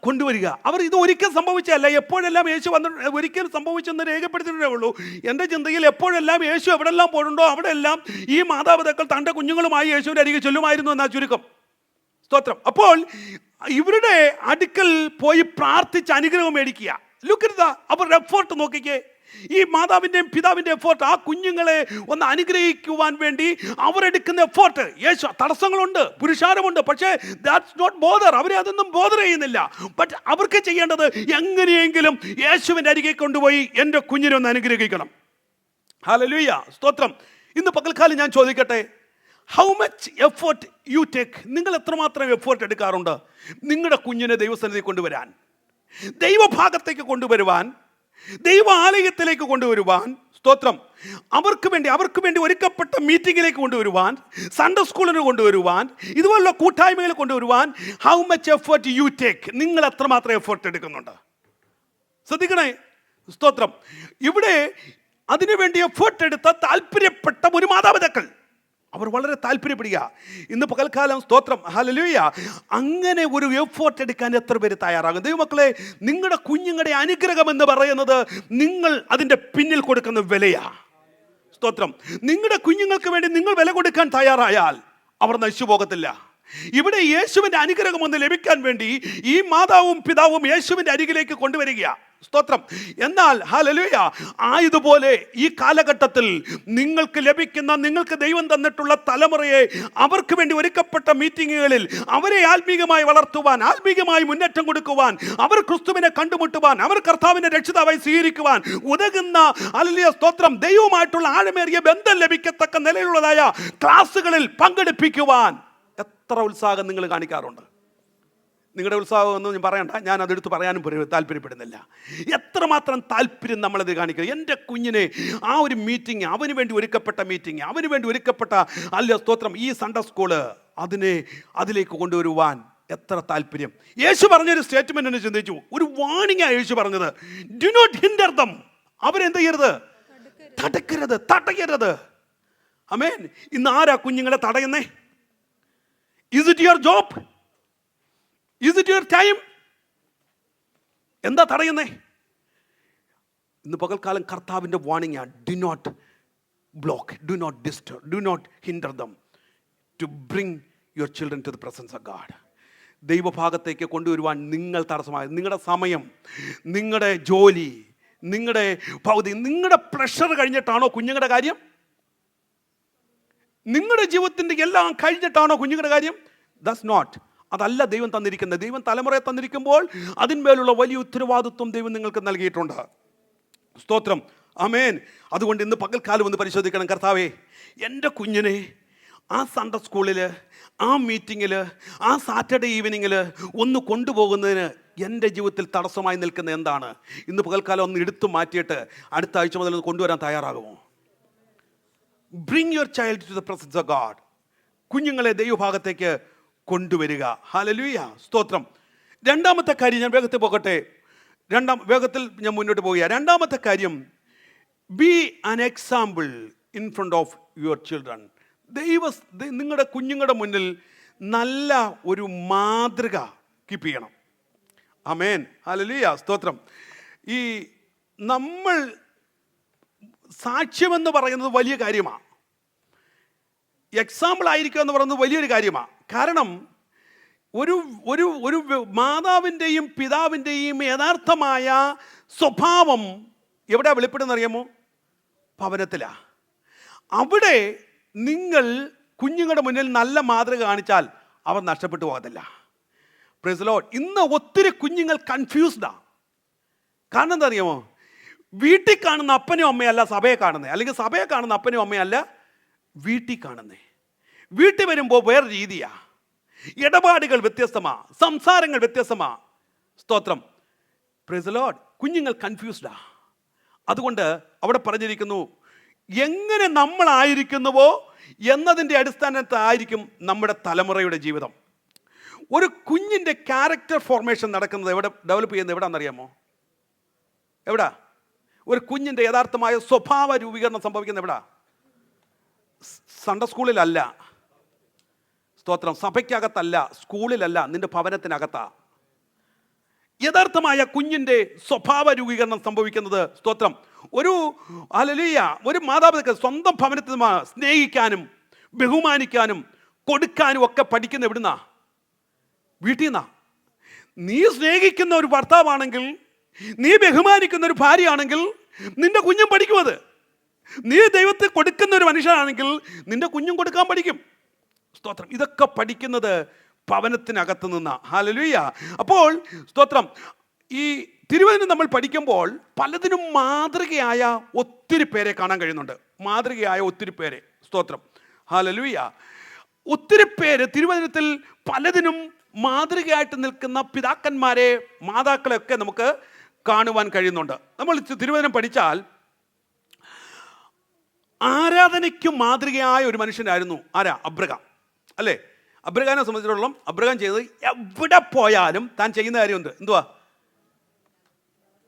കൊണ്ടുവരിക. അവർ ഇത് ഒരിക്കൽ സംഭവിച്ചല്ല, എപ്പോഴെല്ലാം യേശു ഒരിക്കലും സംഭവിച്ചെന്ന് രേഖപ്പെടുത്തിയിട്ടേ ഉള്ളൂ. എൻ്റെ ചിന്തയിൽ എപ്പോഴെല്ലാം യേശു എവിടെല്ലാം പോയിട്ടുണ്ടോ അവിടെയെല്ലാം ഈ മാതാപിതാക്കൾ തൻ്റെ കുഞ്ഞുങ്ങളുമായി യേശുവിൻ്റെ അരികിൽ ചൊല്ലുമായിരുന്നു എന്നാ ചുരുക്കം. സ്തോത്രം. അപ്പോൾ ഇവരുടെ അടുക്കൽ പോയി പ്രാർത്ഥിച്ച് അനുഗ്രഹം മേടിക്കുക. ലുക്കരുത അവരുടെ എഫേർട്ട് നോക്കിക്കേ. ഈ മാതാവിൻ്റെയും പിതാവിൻ്റെ എഫേർട്ട്, ആ കുഞ്ഞുങ്ങളെ ഒന്ന് അനുഗ്രഹിക്കുവാൻ വേണ്ടി അവരെടുക്കുന്ന എഫേർട്ട്. യേശു, തടസ്സങ്ങളുണ്ട്, പുരുഷാരമുണ്ട്, പക്ഷേ ദാറ്റ്സ് നോട്ട് ബോദർ. അവരെ അതൊന്നും ബോദർ ചെയ്യുന്നില്ല. ബട്ട് അവർക്ക് ചെയ്യേണ്ടത് എങ്ങനെയെങ്കിലും യേശുവിൻ്റെ അരികെ കൊണ്ടുപോയി എൻ്റെ കുഞ്ഞിനെ ഒന്ന് അനുഗ്രഹിക്കണം. ഹല്ലേലൂയ, സ്തോത്രം. ഇന്ന് പകൽക്കാലം ഞാൻ ചോദിക്കട്ടെ, how much effort you take? നിങ്ങൾ എത്രമാത്രം എഫേർട്ട് എടുക്കാറുണ്ട് നിങ്ങളുടെ കുഞ്ഞിനെ ദൈവസന്നിധി കൊണ്ടുവരാൻ, ദൈവഭാഗത്തേക്ക് കൊണ്ടുവരുവാൻ, ദൈവ ആലയത്തിലേക്ക് കൊണ്ടുവരുവാൻ? സ്തോത്രം. അവർക്ക് വേണ്ടി ഒരുക്കപ്പെട്ട മീറ്റിങ്ങിലേക്ക് കൊണ്ടുവരുവാൻ, സൺഡേ സ്കൂളിന് കൊണ്ടുവരുവാൻ, ഇതുപോലുള്ള കൂട്ടായ്മകൾ കൊണ്ടുവരുവാൻ how much effort you take? നിങ്ങൾ എത്രമാത്രം എഫേർട്ട് എടുക്കുന്നുണ്ട്? ശ്രദ്ധിക്കണേ. സ്തോത്രം. ഇവിടെ അതിനുവേണ്ടി എഫേർട്ട് എടുത്ത താല്പര്യപ്പെട്ട ഒരു മാതാപിതാക്കൾ, അവർ വളരെ താല്പര്യപ്പെടുക. ഇന്ന് പകൽക്കാലം, സ്തോത്രം, ഹല്ലേലൂയ, അങ്ങനെ ഒരു എഫേർട്ട് എടുക്കാൻ എത്ര പേര് തയ്യാറാകും? ദൈവമക്കളെ, നിങ്ങളുടെ കുഞ്ഞുങ്ങളുടെ അനുഗ്രഹം എന്ന് പറയുന്നത് നിങ്ങൾ അതിൻ്റെ പിന്നിൽ കൊടുക്കുന്ന വിലയാ. സ്തോത്രം. നിങ്ങളുടെ കുഞ്ഞുങ്ങൾക്ക് വേണ്ടി നിങ്ങൾ വില കൊടുക്കാൻ തയ്യാറായാൽ അവർ നശിച്ചു പോകത്തില്ല. ഇവിടെ യേശുവിൻ്റെ അനുഗ്രഹം ഒന്ന് ലഭിക്കാൻ വേണ്ടി ഈ മാതാവും പിതാവും യേശുവിൻ്റെ അരികിലേക്ക് കൊണ്ടുവരിക. സ്തോത്രം. എന്നാൽ ഹല്ലേലൂയ, ആയതുപോലെ ഈ കാലഘട്ടത്തിൽ നിങ്ങൾക്ക് ലഭിക്കുന്ന, നിങ്ങൾക്ക് ദൈവം തന്നിട്ടുള്ള തലമുറയെ അവർക്ക് വേണ്ടി ഒരുക്കപ്പെട്ട മീറ്റിങ്ങുകളിൽ അവരെ ആത്മീകമായി വളർത്തുവാൻ, ആത്മീകമായി മുന്നേറ്റം കൊടുക്കുവാൻ, അവർ ക്രിസ്തുവിനെ കണ്ടുമുട്ടുവാൻ, അവർ കർത്താവിനെ രക്ഷിതാവായി സ്വീകരിക്കുവാൻ ഉതകുന്ന, ഹല്ലേലൂയ, സ്തോത്രം, ദൈവവുമായിട്ടുള്ള ആഴമേറിയ ബന്ധം ലഭിക്കത്തക്ക നിലയിലുള്ളതായ ക്ലാസ്സുകളിൽ പങ്കെടുപ്പിക്കുവാൻ എത്ര ഉത്സാഹം നിങ്ങൾ കാണിക്കാറുണ്ട്? നിങ്ങളുടെ ഉത്സാഹം ഒന്നും ഞാൻ പറയണ്ട, ഞാൻ അതെടുത്ത് പറയാനും താല്പര്യപ്പെടുന്നില്ല. എത്രമാത്രം താല്പര്യം നമ്മളത് കാണിക്കുക. എൻ്റെ കുഞ്ഞിനെ ആ ഒരു മീറ്റിംഗ്, അവന് വേണ്ടി ഒരുക്കപ്പെട്ട മീറ്റിംഗ്, അവന് വേണ്ടി ഒരുക്കപ്പെട്ട, അല്ല സ്തോത്രം, ഈ സൺഡേ സ്കൂള്, അതിലേക്ക് കൊണ്ടുവരുവാൻ എത്ര താല്പര്യം. യേശു പറഞ്ഞൊരു സ്റ്റേറ്റ്മെന്റ് എന്നെ ചിന്തിച്ചു. ഒരു വാണിംഗാണ് യേശു പറഞ്ഞത്. Do not hinder them. അവരെന്ത് ചെയ്യരുത്? തടയരുത്. ആമേൻ. ഇന്ന് ആരാ കുഞ്ഞുങ്ങളെ തടയുന്നേ? Is it your job? Is it your time? എന്താ തടയുന്നേ? ഇന്ന് പകൽക്കാലം കർത്താവിൻ്റെ വാണിംഗ് ആണ്. Do not block, do not disturb, do not hinder them to bring your children to the presence of God. ദൈവഭാഗത്തേക്ക് കൊണ്ടുവരുവാൻ നിങ്ങൾ തടസ്സമായ നിങ്ങളുടെ സമയം, നിങ്ങളുടെ ജോലി, നിങ്ങളുടെ ഭൗതികം, നിങ്ങളുടെ പ്രഷർ കഴിഞ്ഞിട്ടാണോ കുഞ്ഞുങ്ങളുടെ കാര്യം? നിങ്ങളുടെ ജീവിതത്തിൻ്റെ എല്ലാം കഴിഞ്ഞിട്ടാണോ കുഞ്ഞുങ്ങളുടെ കാര്യം? That's not. അതല്ല ദൈവം തന്നിരിക്കുന്നത്. ദൈവം തലമുറയെ തന്നിരിക്കുമ്പോൾ അതിന്മേലുള്ള വലിയ ഉത്തരവാദിത്വം ദൈവം നിങ്ങൾക്ക് നൽകിയിട്ടുണ്ട്. സ്തോത്രം. ആമേൻ. അതുകൊണ്ട് ഇന്ന് പകൽക്കാലം ഒന്ന് പരിശോധിക്കണം. കർത്താവേ, എൻ്റെ കുഞ്ഞിനെ ആ സൺഡേ സ്കൂളിൽ, ആ മീറ്റിങ്ങിൽ, ആ സാറ്റർഡേ ഈവനിങ്ങിൽ ഒന്ന് കൊണ്ടുപോകുന്നതിന് എൻ്റെ ജീവിതത്തിൽ തടസ്സമായി നിൽക്കുന്ന എന്താണ്? ഇന്ന് പകൽക്കാലം ഒന്ന് എടുത്തു മാറ്റിയിട്ട് അടുത്ത ആഴ്ച മുതൽ ഒന്ന് കൊണ്ടുവരാൻ തയ്യാറാകുമോ? Bring your child to the presence of God. കുഞ്ഞുങ്ങളെ ദൈവഭാഗത്തേക്ക് കൊണ്ടുവരിക. ഹല്ലേലൂയ, സ്തോത്രം. രണ്ടാമത്തെ കാര്യം, ഞാൻ വേഗത്തിൽ പോകട്ടെ, വേഗത്തിൽ ഞാൻ മുന്നോട്ട് പോവുക. രണ്ടാമത്തെ കാര്യം, be an example in front of your children. നിങ്ങളുടെ കുഞ്ഞുങ്ങളുടെ മുന്നിൽ നല്ല ഒരു മാതൃക കീപ്പ് ചെയ്യണം. ആമേൻ, ഹല്ലേലൂയ, സ്തോത്രം. ഈ നമ്മൾ സാക്ഷ്യമെന്ന് പറയുന്നത് വലിയ കാര്യമാണ്. എക്സാമ്പിൾ ആയിരിക്കുക എന്ന് പറയുന്നത് വലിയൊരു കാര്യമാണ്. കാരണം ഒരു ഒരു ഒരു മാതാവിൻ്റെയും പിതാവിൻ്റെയും യഥാർത്ഥമായ സ്വഭാവം എവിടെയാണ് വെളിപ്പെടുന്ന അറിയാമോ? ഭവനത്തിലാണ്. അവിടെ നിങ്ങൾ കുഞ്ഞുങ്ങളുടെ മുന്നിൽ നല്ല മാതൃക കാണിച്ചാൽ അവർ നഷ്ടപ്പെട്ടു പോകത്തില്ല. Price the Lord. ഇന്ന് ഒത്തിരി കുഞ്ഞുങ്ങൾ കൺഫ്യൂസ്ഡാണ്. കാരണം എന്താ അറിയാമോ? വീട്ടിൽ കാണുന്ന അപ്പനും അമ്മയല്ല സഭയെ കാണുന്നത്, അല്ലെങ്കിൽ സഭയെ കാണുന്ന അപ്പനും അമ്മയല്ല വീട്ടിൽ കാണുന്നേ. വീട്ടിൽ വരുമ്പോൾ വേറെ രീതിയാണ്, ഇടപാടുകൾ വ്യത്യസ്തമാണ്, സംസാരങ്ങൾ വ്യത്യസ്തമാണ്. സ്തോത്രം, പ്രൈസ് ദി ലോർഡ്. കുഞ്ഞുങ്ങൾ കൺഫ്യൂസ്ഡാ. അതുകൊണ്ട് അവിടെ പറഞ്ഞിരിക്കുന്നു, എങ്ങനെ നമ്മളായിരിക്കുന്നുവോ എന്നതിൻ്റെ അടിസ്ഥാനത്തിൽ ആയിരിക്കും നമ്മുടെ തലമുറയുടെ ജീവിതം. ഒരു കുഞ്ഞിൻ്റെ ക്യാരക്ടർ ഫോർമേഷൻ നടക്കുന്നത് എവിടെ, ഡെവലപ്പ് ചെയ്യുന്നത് എവിടെയാണെന്നറിയാമോ? എവിടാ? ഒരു കുഞ്ഞിൻ്റെ യഥാർത്ഥമായ സ്വഭാവ രൂപീകരണം സംഭവിക്കുന്നത് എവിടാ? സൺഡേ സ്കൂളിലല്ല, സ്തോത്രം, സഭയ്ക്കകത്തല്ല, സ്കൂളിലല്ല, നിന്റെ ഭവനത്തിനകത്താ യഥാർത്ഥമായ കുഞ്ഞിൻ്റെ സ്വഭാവ രൂപീകരണം സംഭവിക്കുന്നത്. സ്തോത്രം. ഒരു മാതാപിതാക്കൾ സ്വന്തം ഭവനത്തിൽ സ്നേഹിക്കാനും ബഹുമാനിക്കാനും കൊടുക്കാനും ഒക്കെ പഠിക്കുന്ന എവിടുന്നാ? വീട്ടിൽ നിന്നാ. നീ സ്നേഹിക്കുന്ന ഒരു ഭർത്താവാണെങ്കിൽ, നീ ബഹുമാനിക്കുന്ന ഒരു ഭാര്യയാണെങ്കിൽ നിന്റെ കുഞ്ഞും പഠിക്കും അത്. നീ ദൈവത്തെ കൊടുക്കുന്ന ഒരു മനുഷ്യനാണെങ്കിൽ നിന്റെ കുഞ്ഞും കൊടുക്കാൻ പഠിക്കും. സ്തോത്രം. ഇതൊക്കെ പഠിക്കുന്നത് ഭവനത്തിനകത്ത് നിന്നാ. ഹല്ലേലൂയ. അപ്പോൾ സ്തോത്രം, ഈ തിരുവചനം നമ്മൾ പഠിക്കുമ്പോൾ പലതിനും മാതൃകയായ ഒത്തിരി പേരെ കാണാൻ കഴിയുന്നുണ്ട്. മാതൃകയായ ഒത്തിരി പേരെ. സ്തോത്രം, ഹല്ലേലൂയ. ഒത്തിരി പേര് തിരുവചനത്തിൽ പലതിനും മാതൃകയായിട്ട് നിൽക്കുന്ന പിതാക്കന്മാരെ, മാതാക്കളെയൊക്കെ നമുക്ക് കാണുവാൻ കഴിയുന്നുണ്ട്. നമ്മൾ തിരുവചനം പഠിച്ചാൽ ആരാധനയ്ക്ക് മാതൃകയായ ഒരു മനുഷ്യനായിരുന്നു ആരാ? അബ്രഹാം, അല്ലേ? അബ്രഹാമിനെ സംബന്ധിച്ചിടത്തോളം അബ്രഹാം ചെയ്തത് എവിടെ പോയാലും താൻ ചെയ്യുന്ന കാര്യമുണ്ട്. എന്തുവാ?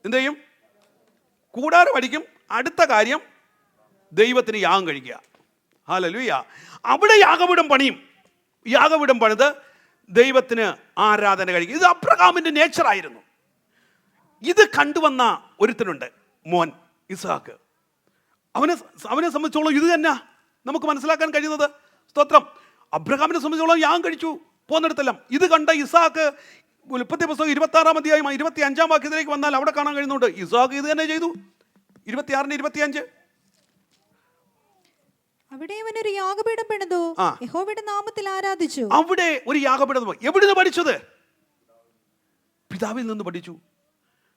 എന്ത് ചെയ്യും? കൂടാരം അടിക്കും. അടുത്ത കാര്യം ദൈവത്തിന് യാഗം കഴിക്കുക. ഹല്ലേലൂയ. അവിടെ യാഗപീഠം പണിയും. യാഗപീഠം പണിത് ദൈവത്തിന് ആരാധന കഴിക്കുക. ഇത് അബ്രഹാമിൻ്റെ നേച്ചറായിരുന്നു. ഇത് കണ്ടുവന്ന ഒരുത്തനുണ്ട്, മോൻ ഇസ്ഹാക്ക്. അവനെ സംബന്ധിച്ചോളം ഇത് തന്നെ നമുക്ക് മനസ്സിലാക്കാൻ കഴിയുന്നത്. സ്തോത്രം. അബ്രഹാമിനെ സംബന്ധിച്ചോളം യാഗം കഴിച്ചു പോകുന്നിടത്തെല്ലാം. ഇത് കണ്ട ഇസ്ഹാക്ക്, ഉൽപ്പത്തി പുസ്തകം 26-ാം അധ്യായം 25-ാം വാക്യത്തിലേക്ക് വന്നാൽ അവിടെ കാണാൻ കഴിയുന്നുണ്ട് ഇസ്ഹാക്ക് ഇത് തന്നെ ചെയ്തു. 26-25. അവിടെ അവൻ ഒരു യാഗപീഠം പണിതു, യഹോവയുടെ നാമത്തിൽ ആരാധിച്ചു. അവിടെ ഒരു യാഗപീഠം. എവിടുന്ന് പഠിച്ചത്? പിതാവിൽ നിന്ന് പഠിച്ചു.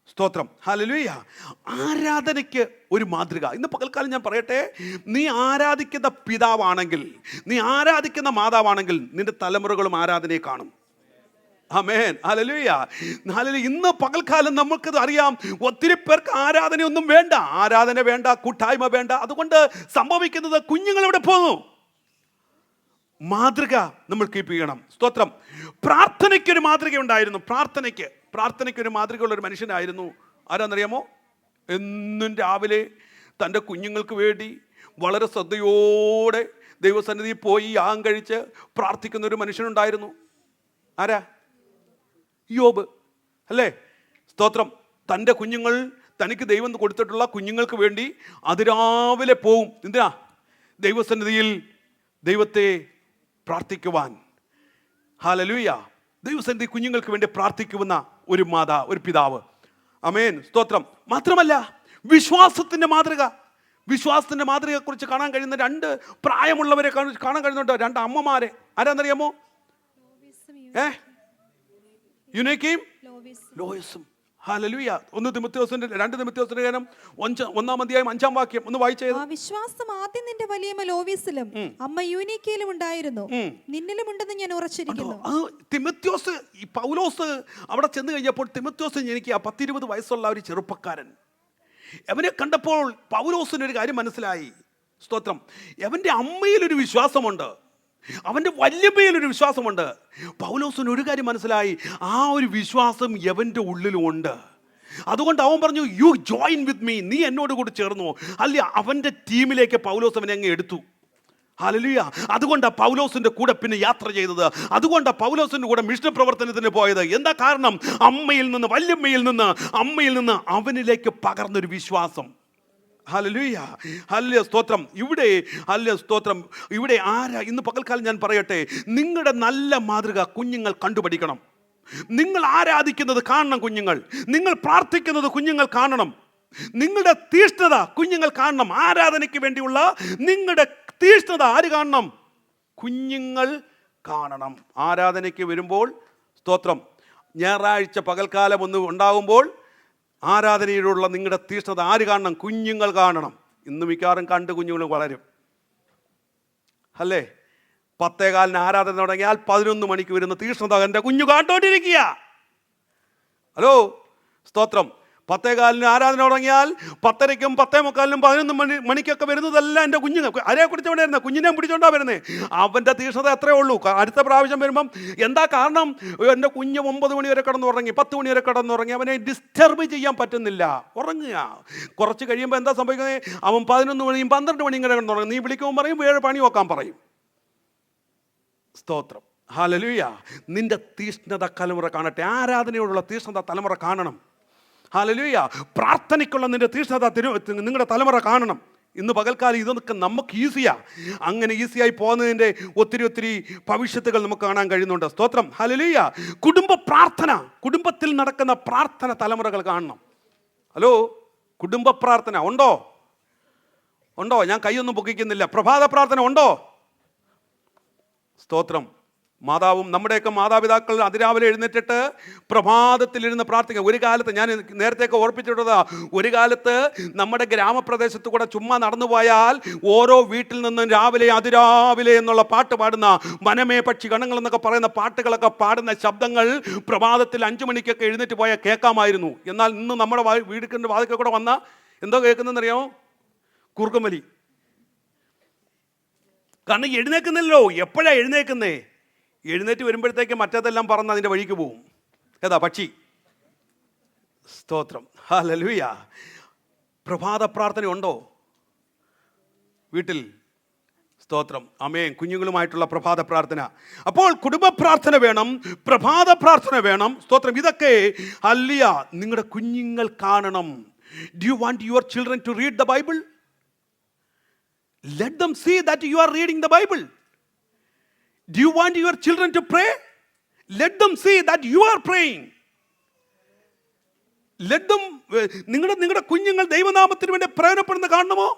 സ്തോത്രം, ഹല്ലേലൂയ. ആരാധനയ്ക്ക് ഒരു മാതൃക. ഇന്ന് പകൽക്കാലം ഞാൻ പറയട്ടെ, നീ ആരാധിക്കുന്ന പിതാവാണെങ്കിൽ, നീ ആരാധിക്കുന്ന മാതാവാണെങ്കിൽ നിന്റെ തലമുറകളും ആരാധനയെ കാണും. ആമേൻ, ഹല്ലേലൂയ. ഇന്ന് പകൽക്കാലം നമുക്കത് അറിയാം, ഒത്തിരി പേർക്ക് ആരാധനയൊന്നും വേണ്ട, ആരാധന വേണ്ട, കൂട്ടായ്മ വേണ്ട. അതുകൊണ്ട് സംഭവിക്കുന്നത് കുഞ്ഞുങ്ങൾ എവിടെ പോകുന്നു? മാതൃക നമ്മൾ കീപ്പ് ചെയ്യണം. സ്തോത്രം. പ്രാർത്ഥനയ്ക്കൊരു മാതൃക ഉണ്ടായിരുന്നു. പ്രാർത്ഥനയ്ക്കൊരു മാതൃകയുള്ള ഒരു മനുഷ്യനായിരുന്നു. ആരാന്നറിയാമോ? എന്നും രാവിലെ തൻ്റെ കുഞ്ഞുങ്ങൾക്ക് വേണ്ടി വളരെ ശ്രദ്ധയോടെ ദൈവസന്നിധിയിൽ പോയി യാഗം കഴിച്ച് പ്രാർത്ഥിക്കുന്ന ഒരു മനുഷ്യനുണ്ടായിരുന്നു. ആരാ? യോബ്, അല്ലേ? സ്തോത്രം. തൻ്റെ കുഞ്ഞുങ്ങൾ, തനിക്ക് ദൈവം കൊടുത്തിട്ടുള്ള കുഞ്ഞുങ്ങൾക്ക് വേണ്ടി അതിരാവിലെ പോവും. എന്തിനാ? ദൈവസന്നിധിയിൽ ദൈവത്തെ പ്രാർത്ഥിക്കുവാൻ. ഹല്ലേലൂയ. ദൈവസന്നിധി കുഞ്ഞുങ്ങൾക്ക് വേണ്ടി പ്രാർത്ഥിക്കുന്ന ഒരു പിതാവ്. ആമേൻ, സ്തോത്രം. മാത്രമല്ല വിശ്വാസത്തിൻ്റെ മാതൃക. വിശ്വാസത്തിൻ്റെ മാതൃകയെക്കുറിച്ച് കാണാൻ കഴിയുന്ന 2 പ്രായമുള്ളവരെ കാണാൻ കഴിയുന്നുണ്ട്. 2 അമ്മമാരെ. ആരാന്നറിയാമോ? യുനേക്കയും ലോയിസും. ഹല്ലേലൂയ. 2 തിമോഥെയോസിന്റെ ഗാനം 1-ാം അധ്യായം 5-ാം വാക്യം ഒന്ന് വായിച്ചേ. വിശ്വാസം ആദ്യം നിന്റെ വലിയമ്മ ലോവീസിലും അമ്മ യൂനീക്കയിലും ഉണ്ടായിരുന്നു, നിന്നിലും ഉണ്ടെന്ന് ഞാൻ ഉറച്ചിരിക്കുന്നു. തിമോഥെയോസ്, ഈ പൗലോസ് അവിടെ ചെന്ന് കഴിഞ്ഞപ്പോൾ തിമോഥെയോസ് എനിക്ക് 10-20 വയസ്സുള്ള ഒരു ചെറുപ്പക്കാരൻ. അവനെ കണ്ടപ്പോൾ പൗലോസിനൊരു കാര്യം മനസ്സിലായി. സ്തോത്രം. അവൻ്റെ അമ്മയിലൊരു വിശ്വാസമുണ്ട്, അവൻ്റെ വല്യമ്മയിലൊരു വിശ്വാസമുണ്ട്. പൗലോസിന് ഒരു കാര്യം മനസ്സിലായി, ആ ഒരു വിശ്വാസം അവൻ്റെ ഉള്ളിലുമുണ്ട്. അതുകൊണ്ട് അവൻ പറഞ്ഞു, യു ജോയിൻ വിത്ത് മീ, നീ എന്നോട് കൂടി ചേർന്നു. അല്ല, അവൻ്റെ ടീമിലേക്ക് പൗലോസ് അവനെ അങ്ങ് എടുത്തു. ഹല്ലേലൂയ. അതുകൊണ്ടാണ് പൗലോസിന്റെ കൂടെ പിന്നെ യാത്ര ചെയ്തത്. അതുകൊണ്ടാണ് പൗലോസിന്റെ കൂടെ മിഷൻ പ്രവർത്തനത്തിന് പോയത്. എന്താ കാരണം? അമ്മയിൽ നിന്ന്, വല്യമ്മയിൽ നിന്ന്, അമ്മയിൽ നിന്ന് അവനിലേക്ക് പകർന്നൊരു വിശ്വാസം. ഹല്ലേലൂയ, ഹല്ലേലൂയ, സ്തോത്രം. ഇവിടെ ഹല്ലേലൂയ, സ്തോത്രം. ഇവിടെ ആരാ ഇന്ന് പകൽക്കാലം ഞാൻ പറയട്ടെ, നിങ്ങളുടെ നല്ല മാതൃക കുഞ്ഞുങ്ങൾ കണ്ടുപഠിക്കണം. നിങ്ങൾ ആരാധിക്കുന്നത് കാണണം കുഞ്ഞുങ്ങൾ. നിങ്ങൾ പ്രാർത്ഥിക്കുന്നത് കുഞ്ഞുങ്ങൾ കാണണം. നിങ്ങളുടെ തീഷ്ണത കുഞ്ഞുങ്ങൾ കാണണം. ആരാധനയ്ക്ക് വേണ്ടിയുള്ള നിങ്ങളുടെ തീഷ്ണത ആര് കാണണം? കുഞ്ഞുങ്ങൾ കാണണം. ആരാധനയ്ക്ക് വരുമ്പോൾ, സ്തോത്രം, ഞായറാഴ്ച പകൽക്കാലം ഒന്ന് ഉണ്ടാകുമ്പോൾ ആരാധനയിലുള്ള നിങ്ങളുടെ തീഷ്ണത ആര് കാണണം? കുഞ്ഞുങ്ങൾ കാണണം. ഇന്ന് മിക്കവാറും കണ്ട് കുഞ്ഞുങ്ങൾ വളരും അല്ലേ? 10:15 ആരാധന തുടങ്ങിയാൽ 11 മണിക്ക് വരുന്ന തീഷ്ണത എൻ്റെ കുഞ്ഞു കാട്ടോണ്ടിരിക്കുക. ഹലോ, സ്തോത്രം. 10:15 ആരാധന തുടങ്ങിയാൽ 10:30-ക്കും 10:45-നും 11 മണിക്കൊക്കെ വരുന്നതല്ല എൻ്റെ കുഞ്ഞുങ്ങൾ. ആരെയെ കുടിച്ചോണ്ടേ വരുന്നത്? കുഞ്ഞിനെ പിടിച്ചോണ്ടാ വരുന്നത്. അവൻ്റെ തീഷ്ണത അത്രേ ഉള്ളൂ. അടുത്ത പ്രാവശ്യം വരുമ്പം എന്താ കാരണം? എൻ്റെ കുഞ്ഞ് 9 മണി വരെ കിടന്നുറങ്ങി, 10 മണി വരെ കിടന്നുറങ്ങി, അവനെ ഡിസ്റ്റർബ് ചെയ്യാൻ പറ്റുന്നില്ല, ഉറങ്ങുക. കുറച്ച് കഴിയുമ്പോൾ എന്താ സംഭവിക്കുന്നത്? അവൻ 11 മണിയും 12 മണിയും കിടന്നുറങ്ങും. നീ വിളിക്കുമ്പോൾ പറയും വേറെ പണി നോക്കാൻ പറയും. സ്തോത്രം, ഹല്ലേലൂയ. നിന്റെ തീഷ്ണത തലമുറ കാണട്ടെ. ആരാധനയോടുള്ള തീഷ്ണത തലമുറ കാണണം. ഹല്ലേലൂയ. പ്രാർത്ഥനയ്ക്കുള്ള നിന്റെ തീഷ്ണത നിങ്ങളുടെ തലമുറ കാണണം. ഇന്ന് പകൽക്കാലം ഇതൊക്കെ നമുക്ക് ഈസിയാണ്. അങ്ങനെ ഈസിയായി പോകുന്നതിൻ്റെ ഒത്തിരി ഭവിഷ്യത്തുകൾ നമുക്ക് കാണാൻ കഴിയുന്നുണ്ട്. സ്തോത്രം, ഹല്ലേലൂയ. കുടുംബ പ്രാർത്ഥന, കുടുംബത്തിൽ നടക്കുന്ന പ്രാർത്ഥന തലമുറകൾ കാണണം. ഹലോ, കുടുംബ പ്രാർത്ഥന ഉണ്ടോ? ഉണ്ടോ? ഞാൻ കൈയൊന്നും പൊക്കിക്കുന്നില്ല. പ്രഭാത പ്രാർത്ഥന ഉണ്ടോ? സ്തോത്രം. മാതാവും നമ്മുടെയൊക്കെ മാതാപിതാക്കൾ അതിരാവിലെ എഴുന്നേറ്റിട്ട് പ്രഭാതത്തിലിരുന്ന് പ്രാർത്ഥിക്കുക. ഒരു കാലത്ത് ഞാൻ നേരത്തെയൊക്കെ ഓർപ്പിച്ചിട്ടതാ, ഒരു കാലത്ത് നമ്മുടെ ഗ്രാമപ്രദേശത്ത് കൂടെ ചുമ്മാ നടന്നു പോയാൽ ഓരോ വീട്ടിൽ നിന്നും രാവിലെ അതിരാവിലെ എന്നുള്ള പാട്ട് പാടുന്ന, മനമേ പക്ഷി ഗണങ്ങൾ എന്നൊക്കെ പറയുന്ന പാട്ടുകളൊക്കെ പാടുന്ന ശബ്ദങ്ങൾ പ്രഭാതത്തിൽ 5 മണിക്കൊക്കെ എഴുന്നേറ്റ് പോയാൽ കേൾക്കാമായിരുന്നു. എന്നാൽ ഇന്ന് നമ്മുടെ വീടിൻ്റെ വാതിൽക്കൽ കൂടെ വന്ന എന്തോ കേൾക്കുന്നതെന്നറിയാമോ? കുറുക്കമലി. കാരണം എഴുന്നേക്കുന്നില്ലല്ലോ. എപ്പോഴാണ് എഴുന്നേക്കുന്നേ? എഴുന്നേറ്റ് വരുമ്പോഴത്തേക്ക് മറ്റേതെല്ലാം പറന്ന് അതിൻ്റെ വഴിക്ക് പോവും. ഏതാ? പക്ഷി. സ്തോത്രം, ഹല്ലേലൂയ. പ്രഭാത പ്രാർത്ഥന ഉണ്ടോ വീട്ടിൽ? സ്തോത്രം, ആമേൻ. കുഞ്ഞുങ്ങളുമായിട്ടുള്ള പ്രഭാത പ്രാർത്ഥന. അപ്പോൾ കുടുംബ പ്രാർത്ഥന വേണം, പ്രഭാത പ്രാർത്ഥന വേണം. സ്തോത്രം. ഇതൊക്കെ ഹല്ലേലൂയ നിങ്ങളുടെ കുഞ്ഞുങ്ങൾ കാണണം. Do you want your children to read the Bible? Let them see that you are reading the Bible. Do you want your children to pray? Let them see that you are praying. Let them, നിങ്ങളുടെ കുഞ്ഞുങ്ങൾ ദൈവനാമത്തിന് വേണ്ടി പ്രയോജനപ്പെടുന്നത് കാണണമോ?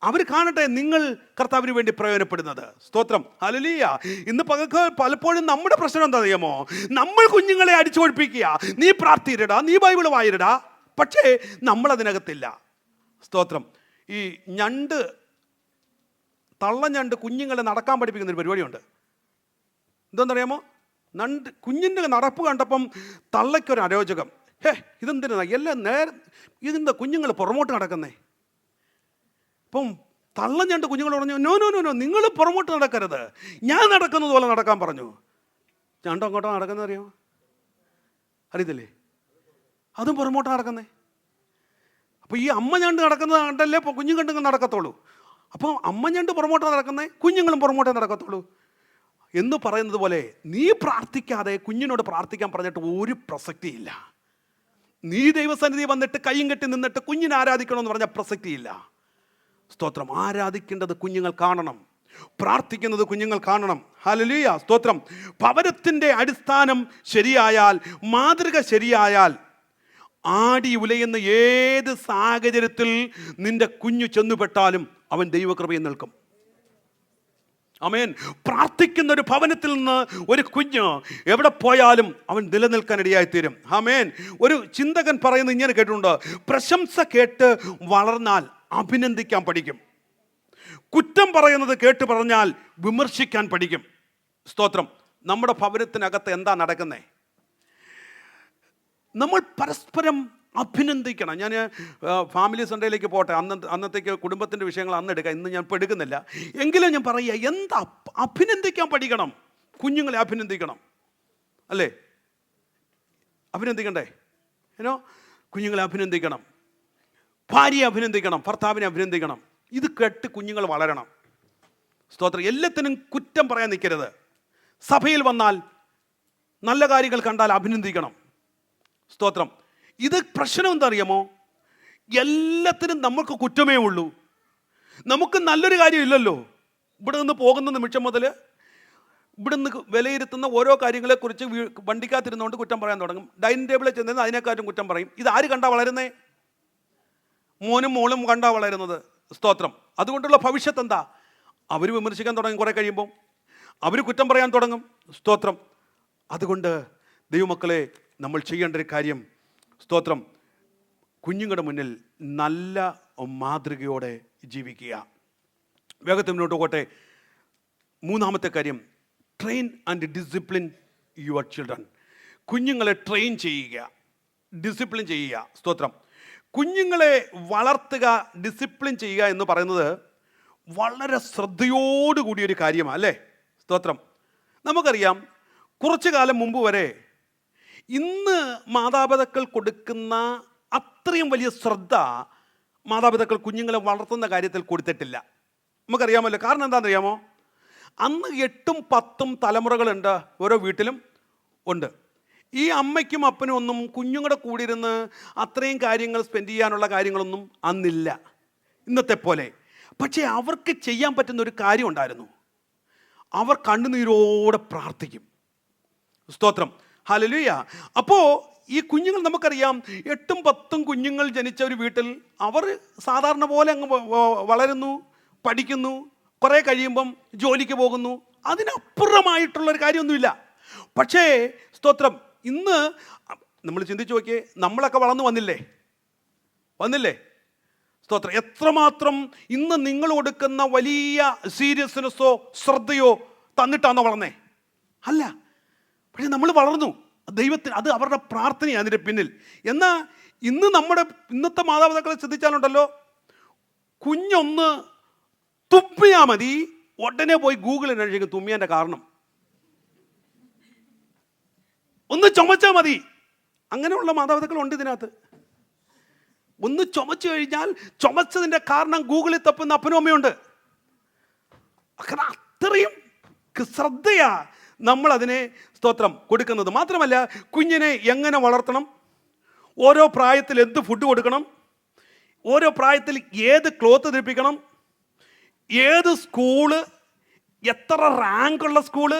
അവർ കാണട്ടെ നിങ്ങൾ കർത്താവിന് വേണ്ടി പ്രയോജനപ്പെടുന്നത്. സ്തോത്രം, hallelujah. ഇന്ന് പലപ്പോഴും നമ്മുടെ പ്രശ്നം എന്താ അറിയാമോ? നമ്മൾ കുഞ്ഞുങ്ങളെ അടിച്ചോടിപ്പിക്കുക. നീ പ്രാർത്ഥിയിരടാ, നീ ബൈബിൾ വായിരടാ. പക്ഷേ നമ്മളതിനകത്തില്ല. സ്തോത്രം. ഈ തള്ളഞ്ഞണ്ട് കുഞ്ഞുങ്ങളെ നടക്കാൻ പഠിപ്പിക്കുന്ന ഒരു പരിപാടിയുണ്ട്. എന്തെന്നറിയാമോ? കുഞ്ഞിൻ്റെ നടപ്പ് കണ്ടപ്പം തള്ളയ്ക്കൊരു അരോചകം. ഇതെന്തിനാ എല്ലാം ഇതിൻ്റെ കുഞ്ഞുങ്ങൾ പുറമോട്ട് നടക്കുന്നേ? അപ്പം തള്ളഞ്ഞണ്ട് കുഞ്ഞുങ്ങൾ പറഞ്ഞു, നോ നോ നോ നോ, നിങ്ങൾ പുറമോട്ട് നടക്കരുത്, ഞാൻ നടക്കുന്നത് പോലെ നടക്കാൻ പറഞ്ഞു. ഞണ്ടോ അങ്ങോട്ടോ നടക്കുന്നത് അറിയാമോ? അറിയത്തില്ലേ? അതും പുറമോട്ട് നടക്കുന്നേ. അപ്പോൾ ഈ അമ്മ ഞണ്ട് നടക്കുന്നത് കണ്ടല്ലേ കുഞ്ഞുങ്ങൾ നടക്കത്തുള്ളൂ. അപ്പോൾ അമ്മ ഞണ്ട് പുറമോട്ട് നടക്കുന്നേ, കുഞ്ഞുങ്ങളും പുറമോട്ടേ നടക്കത്തുള്ളൂ എന്ന് പറയുന്നത് പോലെ നീ പ്രാർത്ഥിക്കാതെ കുഞ്ഞിനോട് പ്രാർത്ഥിക്കാൻ പറഞ്ഞിട്ട് ഒരു പ്രസക്തിയില്ല. നീ ദൈവസന്നിധി വന്നിട്ട് കയ്യും കെട്ടി നിന്നിട്ട് കുഞ്ഞിനെ ആരാധിക്കണമെന്ന് പറഞ്ഞാൽ പ്രസക്തിയില്ല. സ്തോത്രം. ആരാധിക്കേണ്ടത് കുഞ്ഞുങ്ങൾ കാണണം, പ്രാർത്ഥിക്കുന്നത് കുഞ്ഞുങ്ങൾ കാണണം. ഹല്ലേലൂയ, സ്തോത്രം. ഭവനത്തിൻ്റെ അടിസ്ഥാനം ശരിയായാൽ, മാതൃക ശരിയായാൽ, ആടി ഉലയുന്ന ഏത് സാഹചര്യത്തിൽ നിന്റെ കുഞ്ഞു ചെന്നുപെട്ടാലും അവൻ ദൈവകൃപയിൽ നിൽക്കും. ആമേൻ. പ്രാർത്ഥിക്കുന്ന ഒരു ഭവനത്തിൽ നിന്ന് ഒരു കുഞ്ഞ് എവിടെ പോയാലും അവൻ നിലനിൽക്കാനിടയായിത്തീരും. ആമേൻ. ഒരു ചിന്തകൻ പറയുന്നത് ഇങ്ങനെ കേട്ടിട്ടുണ്ട്, പ്രശംസ കേട്ട് വളർന്നാൽ അഭിനന്ദിക്കാൻ പഠിക്കും, കുറ്റം പറയുന്നത് കേട്ട് പറഞ്ഞാൽ വിമർശിക്കാൻ പഠിക്കും. സ്തോത്രം. നമ്മുടെ ഭവനത്തിനകത്ത് എന്താ നടക്കുന്നേ? നമ്മൾ പരസ്പരം അഭിനന്ദിക്കണം. ഞാൻ ഫാമിലി സൺഡേയിലേക്ക് പോട്ടെ, അന്നത്തേക്ക് കുടുംബത്തിൻ്റെ വിഷയങ്ങൾ അന്ന് എടുക്കാം, ഇന്ന് ഞാൻ ഇപ്പോൾ എടുക്കുന്നില്ല. എങ്കിലും ഞാൻ പറയുക, എന്താ അഭിനന്ദിക്കാൻ പഠിക്കണം. കുഞ്ഞുങ്ങളെ അഭിനന്ദിക്കണം, അല്ലേ? അഭിനന്ദിക്കണ്ടേ? ഏനോ കുഞ്ഞുങ്ങളെ അഭിനന്ദിക്കണം, ഭാര്യയെ അഭിനന്ദിക്കണം, ഭർത്താവിനെ അഭിനന്ദിക്കണം. ഇത് കേട്ട് കുഞ്ഞുങ്ങൾ വളരണം. സ്തോത്രം. എല്ലാത്തിനും കുറ്റം പറയാൻ നിൽക്കരുത്. സഭയിൽ വന്നാൽ നല്ല കാര്യങ്ങൾ കണ്ടാൽ അഭിനന്ദിക്കണം. സ്തോത്രം. ഇത് പ്രശ്നം എന്താ അറിയാമോ? എല്ലാത്തിനും നമുക്ക് കുറ്റമേ ഉള്ളൂ. നമുക്ക് നല്ലൊരു കാര്യമില്ലല്ലോ. ഇവിടെ നിന്ന് പോകുന്ന നിമിഷം മുതൽ ഇവിടെ നിന്ന് വിലയിരുത്തുന്ന ഓരോ കാര്യങ്ങളെക്കുറിച്ച് വണ്ടിക്കകത്തിരുന്നുകൊണ്ട് കുറ്റം പറയാൻ തുടങ്ങും. ഡൈനിങ് ടേബിളിൽ ചെന്ന് അതിനെക്കാട്ടും കുറ്റം പറയും. ഇത് ആര് കണ്ടാ വളരുന്നേ? മോനും മോളും കണ്ടാ വളരുന്നത്. സ്തോത്രം. അതുകൊണ്ടുള്ള ഭവിഷ്യത്ത് എന്താ? അവർ വിമർശിക്കാൻ തുടങ്ങും. കുറേ കഴിയുമ്പം അവർ കുറ്റം പറയാൻ തുടങ്ങും. സ്തോത്രം. അതുകൊണ്ട് ദൈവമക്കളെ, നമ്മൾ ചെയ്യേണ്ട ഒരു കാര്യം, സ്തോത്രം, കുഞ്ഞുങ്ങളുടെ മുന്നിൽ നല്ല മാതൃകയോടെ ജീവിക്കുക. വേഗത്തിൽ മുന്നോട്ട് പോകട്ടെ. മൂന്നാമത്തെ കാര്യം, train and discipline your children. കുഞ്ഞുങ്ങളെ ട്രെയിൻ ചെയ്യുക, ഡിസിപ്ലിൻ ചെയ്യുക. സ്തോത്രം. കുഞ്ഞുങ്ങളെ വളർത്തുക, ഡിസിപ്ലിൻ ചെയ്യുക എന്ന് പറയുന്നത് വളരെ ശ്രദ്ധയോടുകൂടിയൊരു കാര്യമാണ്, അല്ലേ? സ്തോത്രം. നമുക്കറിയാം, കുറച്ചു കാലം മുമ്പ് വരെ ഇന്ന് മാതാപിതാക്കൾ കൊടുക്കുന്ന അത്രയും വലിയ ശ്രദ്ധ മാതാപിതാക്കൾ കുഞ്ഞുങ്ങളെ വളർത്തുന്ന കാര്യത്തിൽ കൊടുത്തിട്ടില്ല. നമുക്കറിയാമല്ലോ. കാരണം എന്താണെന്നറിയാമോ? അന്ന് 8ഉം 10ഉം തലമുറകളുണ്ട്, ഓരോ വീട്ടിലും ഉണ്ട്. ഈ അമ്മയ്ക്കും അപ്പനും ഒന്നും കുഞ്ഞുങ്ങളുടെ കൂടെ ഇരുന്ന് അത്രയും കാര്യങ്ങൾ സ്പെൻഡ് ചെയ്യാനുള്ള കാര്യങ്ങളൊന്നും അന്നില്ല, ഇന്നത്തെ പോലെ. പക്ഷേ അവർക്ക് ചെയ്യാൻ പറ്റുന്ന ഒരു കാര്യം ഉണ്ടായിരുന്നു. അവർ കണ്ണുനീരോടെ പ്രാർത്ഥിക്കും. സ്തോത്രം. ഹല്ലേലൂയ. അപ്പോൾ ഈ കുഞ്ഞുങ്ങൾ, നമുക്കറിയാം, 8ഉം 10ഉം കുഞ്ഞുങ്ങൾ ജനിച്ച ഒരു വീട്ടിൽ അവർ സാധാരണ പോലെ അങ്ങ് വളരുന്നു, പഠിക്കുന്നു, കുറേ കഴിയുമ്പം ജോലിക്ക് പോകുന്നു. അതിനപ്പുറമായിട്ടുള്ളൊരു കാര്യമൊന്നുമില്ല. പക്ഷേ സ്തോത്രം, ഇന്ന് നമ്മൾ ചിന്തിച്ച് നോക്കിയേ, നമ്മളൊക്കെ വളർന്നു വന്നില്ലേ? സ്തോത്രം. എത്രമാത്രം ഇന്ന് നിങ്ങൾ കൊടുക്കുന്ന വലിയ സീരിയസ്നെസ്സോ ശ്രദ്ധയോ തന്നിട്ടാണോ വളർന്നേ? അല്ല. പക്ഷേ നമ്മൾ വളർന്നു. ദൈവത്തിന് അത് അവരുടെ പ്രാർത്ഥനയാണ് അതിൻ്റെ പിന്നിൽ. എന്നാൽ ഇന്നത്തെ മാതാപിതാക്കളെ ശ്രദ്ധിച്ചാലുണ്ടല്ലോ, കുഞ്ഞൊന്ന് തുപ്പിയാൽ മതി, ഉടനെ പോയി ഗൂഗിളിൽ അന്വേഷിക്കും തുമ്മിയതിൻ്റെ കാരണം. ഒന്ന് ചുമച്ചാൽ മതി. അങ്ങനെയുള്ള മാതാപിതാക്കളുണ്ട് ഇതിനകത്ത്. ഒന്ന് ചുമച്ചു കഴിഞ്ഞാൽ ചുമച്ചതിൻ്റെ കാരണം ഗൂഗിളിൽ തപ്പുന്ന അപ്പനും അമ്മയുണ്ട്. കാരണം അത്രയും ശ്രദ്ധയാ നമ്മളതിനെ, സ്തോത്രം, കൊടുക്കുന്നത്. മാത്രമല്ല, കുഞ്ഞിനെ എങ്ങനെ വളർത്തണം, ഓരോ പ്രായത്തിൽ എന്ത് ഫുഡ് കൊടുക്കണം, ഓരോ പ്രായത്തിൽ ഏത് ക്ലോത്ത് ധരിപ്പിക്കണം, ഏത് സ്കൂള്, എത്ര റാങ്കുള്ള സ്കൂള്,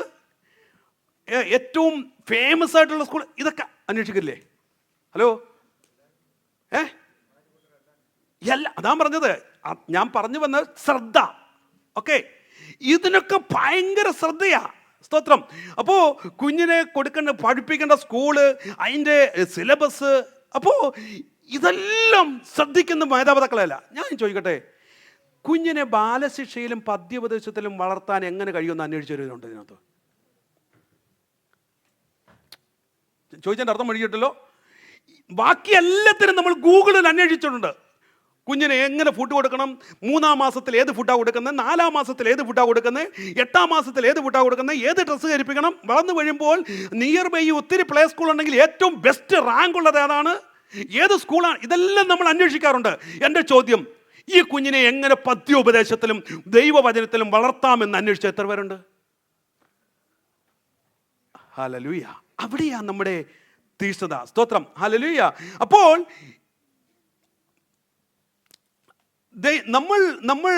ഏറ്റവും ഫേമസ് ആയിട്ടുള്ള സ്കൂൾ, ഇതൊക്കെ അന്വേഷിക്കില്ലേ? ഹലോ, അതാ പറഞ്ഞത്. ഞാൻ പറഞ്ഞു വന്ന ശ്രദ്ധ. ഓക്കെ, ഇതിനൊക്കെ ഭയങ്കര ശ്രദ്ധയാ. സ്തോത്രം. അപ്പോൾ കുഞ്ഞിനെ പഠിപ്പിക്കേണ്ട സ്കൂള്, അതിൻ്റെ സിലബസ്, അപ്പോൾ ഇതെല്ലാം ശ്രദ്ധിക്കുന്ന മാതാപിതാക്കളല്ല. ഞാൻ ചോദിക്കട്ടെ, കുഞ്ഞിനെ ബാലശിക്ഷയിലും പദ്യോപദേശത്തിലും വളർത്താൻ എങ്ങനെ കഴിയുമെന്ന് അന്വേഷിച്ചു വരുന്നുണ്ട് ഇതിനകത്ത്? ചോദിച്ചതിൻ്റെ അർത്ഥം മടിയിട്ടല്ലോ. ബാക്കി എല്ലാത്തിനും നമ്മൾ ഗൂഗിളിൽ അന്വേഷിച്ചിട്ടുണ്ട്. കുഞ്ഞിന് എങ്ങനെ ഫുഡ് കൊടുക്കണം, 3-ാം മാസത്തിൽ ഏത് ഫുഡാണ് കൊടുക്കുന്നത്, 4-ാം മാസത്തിൽ ഏത് ഫുഡാണ് കൊടുക്കുന്നത്, 8-ാം മാസത്തിൽ ഏത് ഫുഡാണ് കൊടുക്കുന്നത്, ഏത് ഡ്രസ്സ് ധരിപ്പിക്കണം, വളർന്നു കഴിയുമ്പോൾ നിയർ ബൈ ഒത്തിരി പ്ലേ സ്കൂൾ ഉണ്ടെങ്കിൽ ഏറ്റവും ബെസ്റ്റ് റാങ്ക് ഉള്ളത് ഏതാണ്, ഏത് സ്കൂളാണ്, ഇതെല്ലാം നമ്മൾ അന്വേഷിക്കാറുണ്ട്. എൻ്റെ ചോദ്യം, ഈ കുഞ്ഞിനെ എങ്ങനെ പദ്യോപദേശത്തിലും ദൈവവചനത്തിലും വളർത്താമെന്ന് അന്വേഷിച്ച എത്ര പേരുണ്ട്? ഹല്ലേലൂയ. അവിടെയാണ് നമ്മുടെ തീഷ്ണത. സ്തോത്രം. ഹല്ലേലൂയ. അപ്പോൾ നമ്മൾ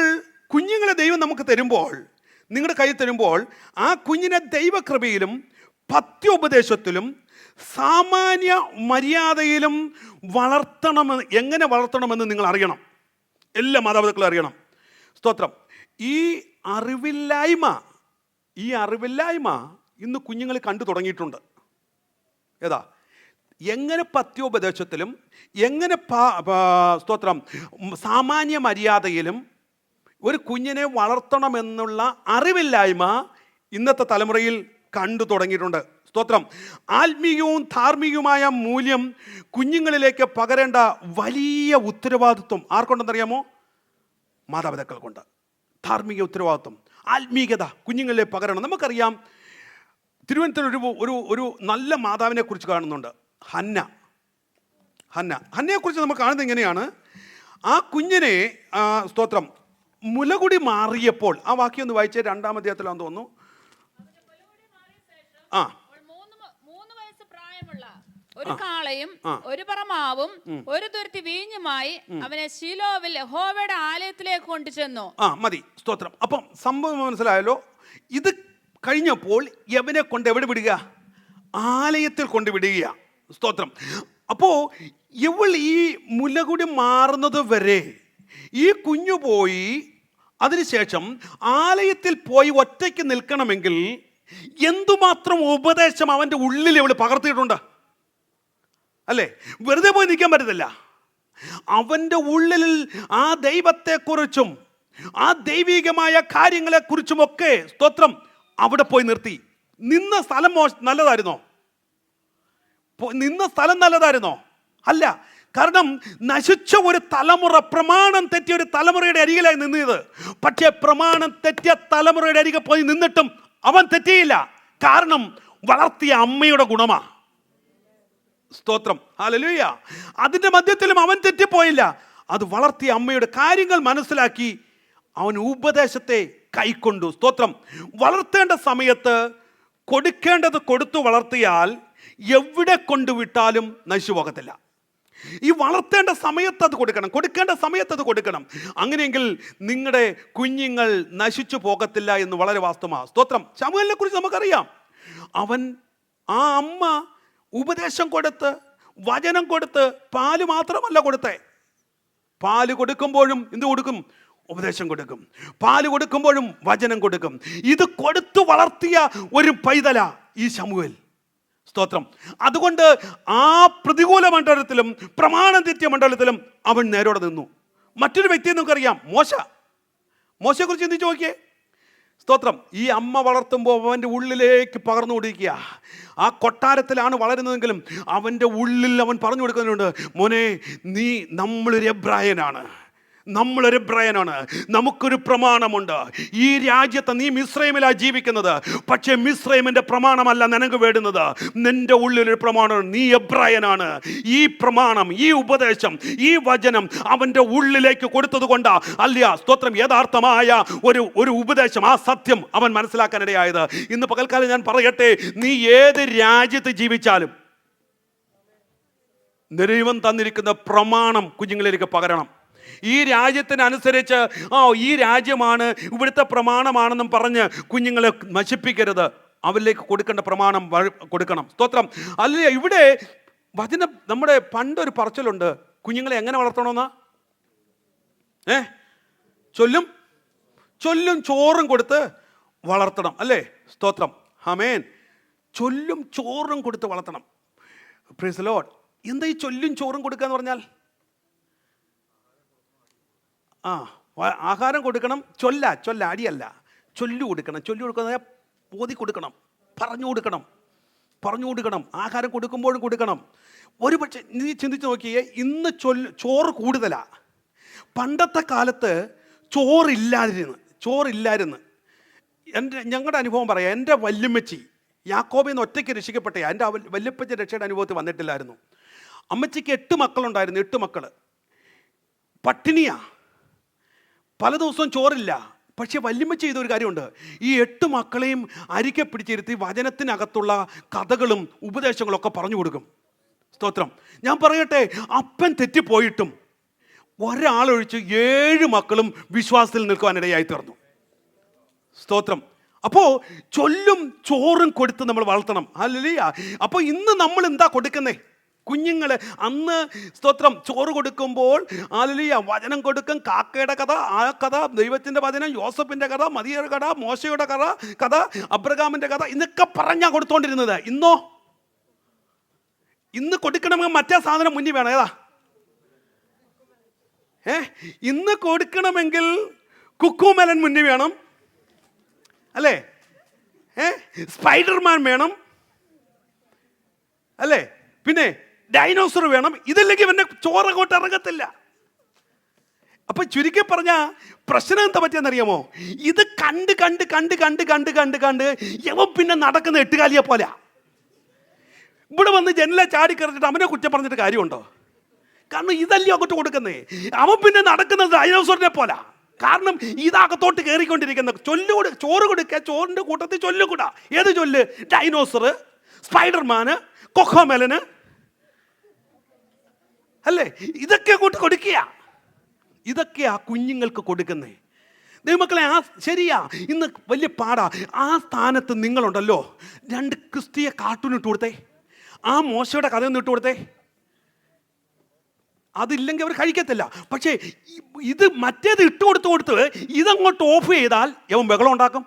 കുഞ്ഞുങ്ങളെ ദൈവം നമുക്ക് തരുമ്പോൾ, നിങ്ങളുടെ കയ്യിൽ തരുമ്പോൾ, ആ കുഞ്ഞിനെ ദൈവകൃപയിലും പത്യോപദേശത്തിലും സാമാന്യ മര്യാദയിലും എങ്ങനെ വളർത്തണമെന്ന് നിങ്ങൾ അറിയണം. എല്ലാ മാതാപിതാക്കളും അറിയണം. സ്തോത്രം. ഈ അറിവില്ലായ്മ ഇന്ന് കുഞ്ഞുങ്ങൾ കണ്ടു തുടങ്ങിയിട്ടുണ്ട്. ഏതാ? എങ്ങനെ പത്യോപദേശത്തിലും എങ്ങനെ സ്തോത്രം സാമാന്യ മര്യാദയിലും ഒരു കുഞ്ഞിനെ വളർത്തണമെന്നുള്ള അറിവില്ലായ്മ ഇന്നത്തെ തലമുറയിൽ കണ്ടു തുടങ്ങിയിട്ടുണ്ട്. സ്തോത്രം. ആത്മീയവും ധാർമ്മികവുമായ മൂല്യം കുഞ്ഞുങ്ങളിലേക്ക് പകരേണ്ട വലിയ ഉത്തരവാദിത്വം ആർക്കുണ്ടെന്നറിയാമോ? മാതാപിതാക്കൾക്കുണ്ട്. ധാർമ്മിക ഉത്തരവാദിത്വം, ആത്മീയത കുഞ്ഞുങ്ങളിലേക്ക് പകരണം. നമുക്കറിയാം, തിരുവനന്തപുരത്ത് ഒരു നല്ല മാതാവിനെ കുറിച്ച് കാണുന്നുണ്ട്, ഹന്നയെക്കുറിച്ച് നമ്മൾ കാണുന്നത് ഇങ്ങനെയാണ്. ആ കുഞ്ഞിനെ, സ്തോത്രം, മുലകുടി മാറിയപ്പോൾ, ആ വാക്യം ഒന്ന് വായിച്ചേ, 2-ാം അധ്യായത്തിലാണെന്ന് തോന്നുന്നു. ആ, 3 വയസ്സ് പ്രായമുള്ള ഒരു കാളയും ഒരു പറമാവും ഒരു തുരുത്തി വീഞ്ഞുമായി അവനെ ശീലോവിൽ യഹോവയുടെ ആലയത്തിലേക്ക് കൊണ്ടുചെന്നു. മതി, സ്തോത്രം. അപ്പം സംഭവം മനസ്സിലായല്ലോ. ഇത് കഴിഞ്ഞപ്പോൾ യവനെ കൊണ്ട് എവിടെ വിടുക? ആലയത്തിൽ കൊണ്ട് വിടുക. സ്തോത്രം. അപ്പോ ഇവൾ ഈ മുലകുടി മാറുന്നത് വരെ ഈ കുഞ്ഞു പോയി, അതിനുശേഷം ആലയത്തിൽ പോയി ഒറ്റയ്ക്ക് നിൽക്കണമെങ്കിൽ എന്തുമാത്രം ഉപദേശം അവൻ്റെ ഉള്ളിൽ ഇവൾ പകർത്തിയിട്ടുണ്ട് അല്ലേ? വെറുതെ പോയി നിൽക്കാൻ പറ്റത്തില്ല. അവൻ്റെ ഉള്ളിൽ ആ ദൈവത്തെക്കുറിച്ചും ആ ദൈവികമായ കാര്യങ്ങളെക്കുറിച്ചുമൊക്കെ, സ്തോത്രം, അവിടെ പോയി നിർത്തി. നിന്ന സ്ഥലം നല്ലതായിരുന്നോ? നിന്ന സ്ഥലം നല്ലതായിരുന്നോ? അല്ല. കാരണം നശിച്ച ഒരു തലമുറ, പ്രമാണം തെറ്റിയ ഒരു തലമുറയുടെ അരികിലായി നിന്നത്. പക്ഷേ പ്രമാണം തെറ്റിയ തലമുറയുടെ അരികെ പോയി നിന്നിട്ടും അവൻ തെറ്റിയില്ല. കാരണം വളർത്തിയ അമ്മയുടെ ഗുണമാ. സ്തോത്രം, ഹല്ലേലൂയ. അതിൻ്റെ മധ്യത്തിലും അവൻ തെറ്റിപ്പോയില്ല. അത് വളർത്തിയ അമ്മയുടെ കാര്യങ്ങൾ മനസ്സിലാക്കി അവൻ ഉപദേശത്തെ കൈക്കൊണ്ടു. സ്തോത്രം. വളർത്തേണ്ട സമയത്ത് കൊടുക്കേണ്ടത് കൊടുത്തു വളർത്തിയാൽ എവിടെ കൊണ്ടുവിട്ടാലും നശിച്ചു പോകത്തില്ല. ഈ വളർത്തേണ്ട സമയത്ത് അത് കൊടുക്കണം, കൊടുക്കേണ്ട സമയത്ത് അത് കൊടുക്കണം. അങ്ങനെയെങ്കിൽ നിങ്ങളുടെ കുഞ്ഞുങ്ങൾ നശിച്ചു പോകത്തില്ല എന്ന് വളരെ വാസ്തവമാണ്. സ്തോത്രം. ശമൂവേലിനെ കുറിച്ച് നമുക്കറിയാം. ആ അമ്മ ഉപദേശം കൊടുത്ത്, വചനം കൊടുത്ത്, പാല് മാത്രമല്ല കൊടുത്തേ. പാല് കൊടുക്കുമ്പോഴും എന്ത് കൊടുക്കും? ഉപദേശം കൊടുക്കും. പാല് കൊടുക്കുമ്പോഴും വചനം കൊടുക്കും. ഇത് കൊടുത്തു വളർത്തിയ ഒരു പൈതല ഈ ശമൂവേൽ. സ്തോത്രം. അതുകൊണ്ട് ആ പ്രതികൂല മണ്ഡലത്തിലും പ്രമാണം തെറ്റിയ മണ്ഡലത്തിലും അവൻ നേരോടെ നിന്നു. മറ്റൊരു വ്യക്തിയെ നമുക്കറിയാം, മോശയെക്കുറിച്ച് ചിന്തിച്ച് നോക്കിയേ. സ്തോത്രം. ഈ അമ്മ വളർത്തുമ്പോൾ അവൻ്റെ ഉള്ളിലേക്ക് പകർന്നു കൊടുക്കുക. ആ കൊട്ടാരത്തിലാണ് വളരുന്നതെങ്കിലും അവൻ്റെ ഉള്ളിൽ അവൻ പറഞ്ഞു കൊടുക്കുന്നുണ്ട്, മോനെ, നമ്മളൊരു എബ്രായനാണ്, നമുക്കൊരു പ്രമാണമുണ്ട്. ഈ രാജ്യത്ത് നീ മിസ്രൈമിലാണ് ജീവിക്കുന്നത്, പക്ഷേ മിസ്രൈമിൻ്റെ പ്രമാണമല്ല നിനക്ക് വേണ്ടുന്നത്. നിന്റെ ഉള്ളിലൊരു പ്രമാണം, നീ എബ്രായനാണ്. ഈ പ്രമാണം, ഈ ഉപദേശം, ഈ വചനം അവൻ്റെ ഉള്ളിലേക്ക് കൊടുത്തത് കൊണ്ടാ അല്ല, സ്തോത്രം, യഥാർത്ഥമായ ഒരു ഉപദേശം, ആ സത്യം അവൻ മനസ്സിലാക്കാനിടയായത്. ഇന്ന് പകൽക്കാലം ഞാൻ പറയട്ടെ, നീ ഏത് രാജ്യത്ത് ജീവിച്ചാലും ദൈവം തന്നിരിക്കുന്ന പ്രമാണം കുഞ്ഞുങ്ങളിലേക്ക് പകരണം. ഈ രാജ്യത്തിനനുസരിച്ച് ഈ രാജ്യമാണ്, ഇവിടുത്തെ പ്രമാണമാണെന്നും പറഞ്ഞ് കുഞ്ഞുങ്ങളെ നശിപ്പിക്കരുത്. അവരിലേക്ക് കൊടുക്കേണ്ട പ്രമാണം കൊടുക്കണം. സ്തോത്രം. അല്ല, ഇവിടെ വചനം, നമ്മുടെ പണ്ടൊരു പറച്ചിലുണ്ട്, കുഞ്ഞുങ്ങളെ എങ്ങനെ വളർത്തണമെന്നാ? ചൊല്ലും ചോറും കൊടുത്ത് വളർത്തണം അല്ലേ? സ്തോത്രം, ആമേൻ. ചൊല്ലും ചോറും കൊടുത്ത് വളർത്തണം. Price the Lord. എന്താ ഈ ചൊല്ലും ചോറും കൊടുക്കുക എന്ന് പറഞ്ഞാൽ? ആഹാരം കൊടുക്കണം. ചൊല്ല അടിയല്ല, ചൊല്ലു കൊടുക്കണം. ഓതി കൊടുക്കണം, പറഞ്ഞു കൊടുക്കണം. ആഹാരം കൊടുക്കുമ്പോഴും കൊടുക്കണം. ഒരു പക്ഷേ നീ ചിന്തിച്ച് നോക്കിയേ, ഇന്ന് ചോറ് കൂടുതലാണ്. പണ്ടത്തെ കാലത്ത് ചോറില്ലായിരുന്നു. ഞങ്ങളുടെ അനുഭവം പറയാം. എൻ്റെ വല്യമ്മച്ചി യാക്കോബിൽ നിന്ന് ഒറ്റയ്ക്ക് രക്ഷിക്കപ്പെട്ട എൻ്റെ വല്യപ്പച്ചി രക്ഷയുടെ അനുഭവത്തിൽ വന്നിട്ടില്ലായിരുന്നു. അമ്മച്ചിക്ക് 8 മക്കളുണ്ടായിരുന്നു. 8 മക്കൾ പട്ടിണിയാ, പല ദിവസവും ചോറില്ല. പക്ഷേ വല്യമ്മച്ചി ചെയ്തൊരു കാര്യമുണ്ട്. ഈ 8 മക്കളെയും അരികെ പിടിച്ചിരുത്തി വചനത്തിനകത്തുള്ള കഥകളും ഉപദേശങ്ങളൊക്കെ പറഞ്ഞു കൊടുക്കും. സ്തോത്രം. ഞാൻ പറയട്ടെ, അപ്പൻ തെറ്റിപ്പോയിട്ടും ഒരാളൊഴിച്ച് 7 മക്കളും വിശ്വാസത്തിൽ നിൽക്കുവാനിടയായി തീർന്നു. സ്തോത്രം. അപ്പോൾ ചൊല്ലും ചോറും കൊടുത്ത് നമ്മൾ വളർത്തണം. ഹല്ലേലൂയ. അപ്പോൾ ഇന്ന് നമ്മൾ എന്താ കൊടുക്കുന്നേ? കുഞ്ഞുങ്ങൾ അന്ന്, സ്തോത്രം, ചോറ് കൊടുക്കുമ്പോൾ ഹല്ലേലൂയ വചനം കൊടുക്കും. കാക്കയുടെ കഥ, ആ കഥ, ദൈവത്തിൻ്റെ വചനം, യോസഫിൻ്റെ കഥ, മതിയുടെ കഥ, മോശയുടെ കഥ, അബ്രഹാമിൻ്റെ കഥ, ഇതൊക്കെ പറഞ്ഞാ കൊടുത്തോണ്ടിരുന്നത്. ഇന്ന് കൊടുക്കണമെങ്കിൽ മറ്റേ സാധനം മുന്നിൽ വേണം. ഏതാ? ഇന്ന് കൊടുക്കണമെങ്കിൽ കുക്കുമെലൻ മുന്നിൽ വേണം അല്ലേ? സ്പൈഡർമാൻ വേണം അല്ലേ? പിന്നെ ഡൈനോസർ വേണം. ഇതില്ലെങ്കിൽ ഇവൻ്റെ ചോറങ്ങോട്ട് ഇറങ്ങത്തില്ല. അപ്പൊ ചുരുക്കി പറഞ്ഞ പ്രശ്നം എന്താ പറ്റിയെന്നറിയാമോ? ഇത് കണ്ട് യവൻ പിന്നെ നടക്കുന്ന 8 പോലെ. ഇവിടെ വന്ന് ജനലെ ചാടി കയറിച്ചിട്ട് അവനെ കുറ്റം പറഞ്ഞിട്ട് കാര്യമുണ്ടോ? കാരണം ഇതല്ലേ അങ്ങോട്ട് കൊടുക്കുന്നേ. അവൻ പിന്നെ നടക്കുന്നത് ഡൈനോസറിനെ പോലെ. കാരണം ഇതകത്തോട്ട് കയറിക്കൊണ്ടിരിക്കുന്ന ചോറ് കൊടുക്കുക, ചോറിൻ്റെ കൂട്ടത്തിൽ ചൊല്ലുകൂടാ. ഏത് ചൊല്ല്? ഡൈനോസർ, സ്പൈഡർമാന്, കൊക്കോമെലന് അല്ലേ, ഇതൊക്കെ കൂട്ട് കൊടുക്കുക. ഇതൊക്കെയാ കുഞ്ഞുങ്ങൾക്ക് കൊടുക്കുന്നേ. ദൈവമക്കളെ, ശരിയാ, ഇന്ന് വലിയ പാടാ. ആ സ്ഥാനത്ത് നിങ്ങളുണ്ടല്ലോ, 2 ക്രിസ്തീയ കാർട്ടൂൺ ഇട്ട് കൊടുത്തേ, ആ മോശയുടെ കഥയൊന്നും ഇട്ട് കൊടുത്തേ. അതില്ലെങ്കിൽ അവർ കഴിക്കത്തില്ല. പക്ഷേ ഇത് മറ്റേത് ഇട്ട് കൊടുത്ത് ഇതങ്ങോട്ട് ഓഫ് ചെയ്താൽ അവൻ ബഹളം ഉണ്ടാക്കും.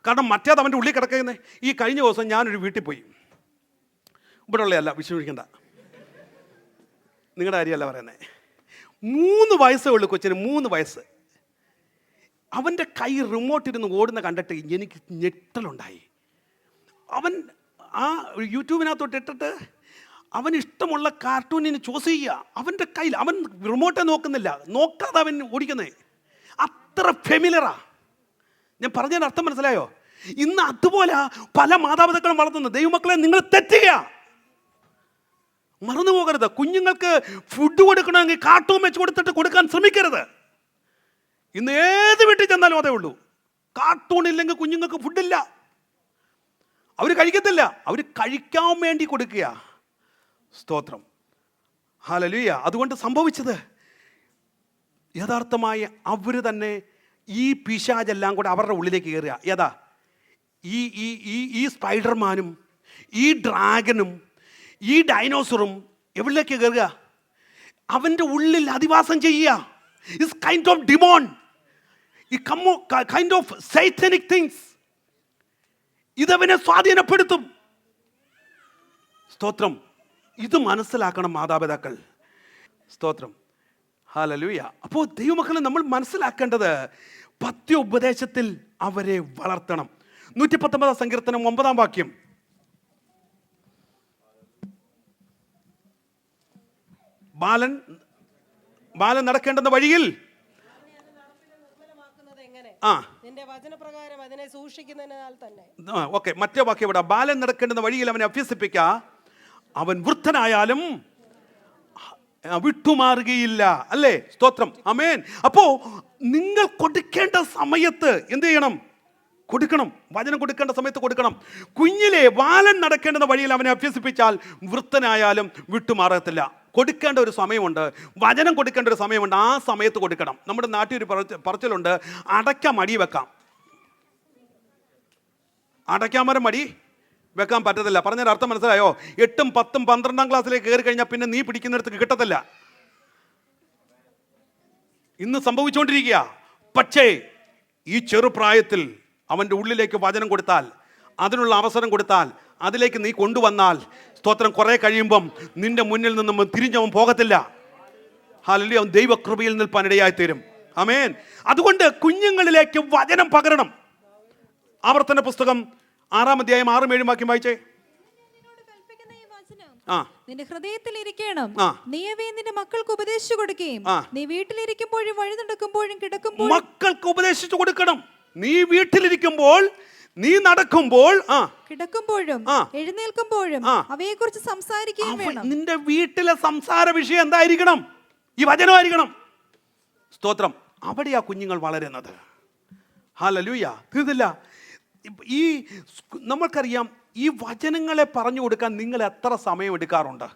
കാരണം മറ്റേത് അവൻ്റെ ഉള്ളിൽ കിടക്കുന്നേ. ഈ കഴിഞ്ഞ ദിവസം ഞാനൊരു വീട്ടിൽ പോയി. ഇവിടെ ഉള്ളതല്ല, വിഷമിക്കണ്ട, നിങ്ങളുടെ കാര്യമല്ല പറയുന്നത്. 3 വയസ്സേ ഉള്ളൂ കൊച്ചിന്, 3 വയസ്സ്. അവൻ്റെ കൈ റിമോട്ടിരുന്ന് ഓടുന്ന കണ്ടിട്ട് എനിക്ക് ഞെട്ടലുണ്ടായി. അവൻ ആ യൂട്യൂബിനകത്തോട്ട് ഇട്ടിട്ട് അവന് ഇഷ്ടമുള്ള കാർട്ടൂണിന് ചൂസ് ചെയ്യുക. അവൻ്റെ കയ്യിൽ അവൻ റിമോട്ടെ നോക്കുന്നില്ല, നോക്കാതെ അവൻ ഓടിക്കുന്നത്. അത്ര ഫെമിലറാ. ഞാൻ പറഞ്ഞതിന് അർത്ഥം മനസ്സിലായോ? ഇന്ന് അതുപോലെ പല മാതാപിതാക്കളും വളർത്തുന്നത്. ദൈവമക്കളെ, നിങ്ങൾ തെറ്റുക, മറന്നു പോകരുത്. കുഞ്ഞുങ്ങൾക്ക് ഫുഡ് കൊടുക്കണമെങ്കിൽ കാർട്ടൂൺ വെച്ച് കൊടുത്തിട്ട് കൊടുക്കാൻ ശ്രമിക്കരുത്. ഇന്ന് ഏത് വീട്ടിൽ ചെന്നാലും അതേ ഉള്ളൂ. കാർട്ടൂൺ ഇല്ലെങ്കിൽ കുഞ്ഞുങ്ങൾക്ക് ഫുഡില്ല, അവർ കഴിക്കത്തില്ല. അവർ കഴിക്കാൻ വേണ്ടി കൊടുക്കുക. സ്തോത്രം, ഹല്ലേലൂയ. അതുകൊണ്ട് സംഭവിച്ചത് യഥാർത്ഥമായി അവർ തന്നെ ഈ പിശാചെല്ലാം കൂടെ അവരുടെ ഉള്ളിലേക്ക് കയറുക. ഏതാ? ഈ സ്പൈഡർമാനും ഈ ഡ്രാഗനും ഈ ഡൈനോസറും എവിടേക്ക് കയറുക? അവൻ്റെ ഉള്ളിൽ അധിവാസം ചെയ്യുക. Is kind of demon, kind of satanic things. ഇതവനെ സ്വാധീനപ്പെടുത്തും. സ്തോത്രം. ഇത് മനസ്സിലാക്കണം മാതാപിതാക്കൾ. സ്തോത്രം, ഹല്ലേലൂയ. അപ്പോൾ ദൈവമക്കളെ, നമ്മൾ മനസ്സിലാക്കേണ്ടത് പഥ്യ ഉപദേശത്തിൽ അവരെ വളർത്തണം. 119 സങ്കീർത്തനം 9 വാക്യം. ബാലൻ നടക്കേണ്ടുന്ന വഴിയിൽ ഓക്കെ, മറ്റേ വാക്യം ഇവിടെ. ബാലൻ നടക്കേണ്ടുന്ന വഴിയിൽ അവനെ അഭ്യസിപ്പിക്ക, അവൻ വൃദ്ധനായാലും വിട്ടുമാറുകയില്ല. അല്ലേ? സ്തോത്രം, ആമേൻ. അപ്പോ നിങ്ങൾ കൊടുക്കേണ്ട സമയത്ത് എന്ത് ചെയ്യണം? കൊടുക്കണം. വചനം കൊടുക്കേണ്ട സമയത്ത് കൊടുക്കണം. കുഞ്ഞിലെ ബാലൻ നടക്കേണ്ടുന്ന വഴിയിൽ അവനെ അഭ്യസിപ്പിച്ചാൽ വൃദ്ധനായാലും വിട്ടുമാറത്തില്ല. കൊടുക്കേണ്ട ഒരു സമയമുണ്ട്, വചനം കൊടുക്കേണ്ട ഒരു സമയമുണ്ട്. ആ സമയത്ത് കൊടുക്കണം. നമ്മുടെ നാട്ടിൽ ഒരു പറച്ചിലുണ്ട്, അടയ്ക്ക മടി വെക്കാം. അടയ്ക്കാമരം മടി വെക്കാൻ പറ്റത്തില്ല. പറഞ്ഞതിന് അർത്ഥം മനസ്സിലായോ? 8ഉം 10ഉം 12ാം ക്ലാസ്സിലേക്ക് കയറി കഴിഞ്ഞാൽ പിന്നെ നീ പിടിക്കുന്നിടത്ത് കിട്ടത്തില്ല. ഇന്ന് സംഭവിച്ചുകൊണ്ടിരിക്കുക. പക്ഷേ ഈ ചെറുപ്രായത്തിൽ അവൻ്റെ ഉള്ളിലേക്ക് വചനം കൊടുത്താൽ, അതിനുള്ള അവസരം കൊടുത്താൽ, അതിലേക്ക് നീ കൊണ്ടുവന്നാൽ, സ്തോത്രം, കുറെ കഴിയുമ്പം നിന്റെ മുന്നിൽ നിന്നും തിരിഞ്ഞവൻ പോകത്തില്ല. ഹല്ലേലൂയ. അവൻ ദൈവകൃപയിൽ നിൽപ്പാനിടയായി തീരും. ആമേൻ. അതുകൊണ്ട് കുഞ്ഞുങ്ങളിലേക്ക് വചനം പകരണം. ആവർത്തന പുസ്തകം 6-ാം അധ്യായം 6-7 വാക്യം വായിച്ചേ. നിന്റെ ഹൃദയത്തിൽ ഇരിക്കണം, നീയവേ നിന്റെ മക്കൾക്ക് ഉപദേശിച്ചു കൊടുക്കുകയും നീ വീട്ടിലിരിക്കുമ്പോഴും വഴി നടക്കുമ്പോഴും കിടക്കുമ്പോഴും. മക്കൾക്ക് ഉപദേശിച്ചു കൊടുക്കണം. നീ വീട്ടിലിരിക്കുമ്പോൾ, നീ നടക്കുമ്പോൾ, കിടക്കുമ്പോഴും എഴുന്നേൽക്കുമ്പോഴും അവയെക്കുറിച്ച് സംസാരിക്കുകയും വേണം. നിന്റെ വീട്ടിലെ സംസാര വിഷയം എന്തായിരിക്കണം? ഈ വചനമായിരിക്കണം. സ്തോത്രം. അവിടെയാ കുഞ്ഞുങ്ങൾ വളരുന്നത്. ഹല്ലേലൂയ. തീർന്നില്ല. ഈ നമ്മൾക്കറിയാം, ഈ വചനങ്ങളെ പറഞ്ഞു കൊടുക്കാൻ നിങ്ങൾ എത്ര സമയം എടുക്കാറുണ്ട്?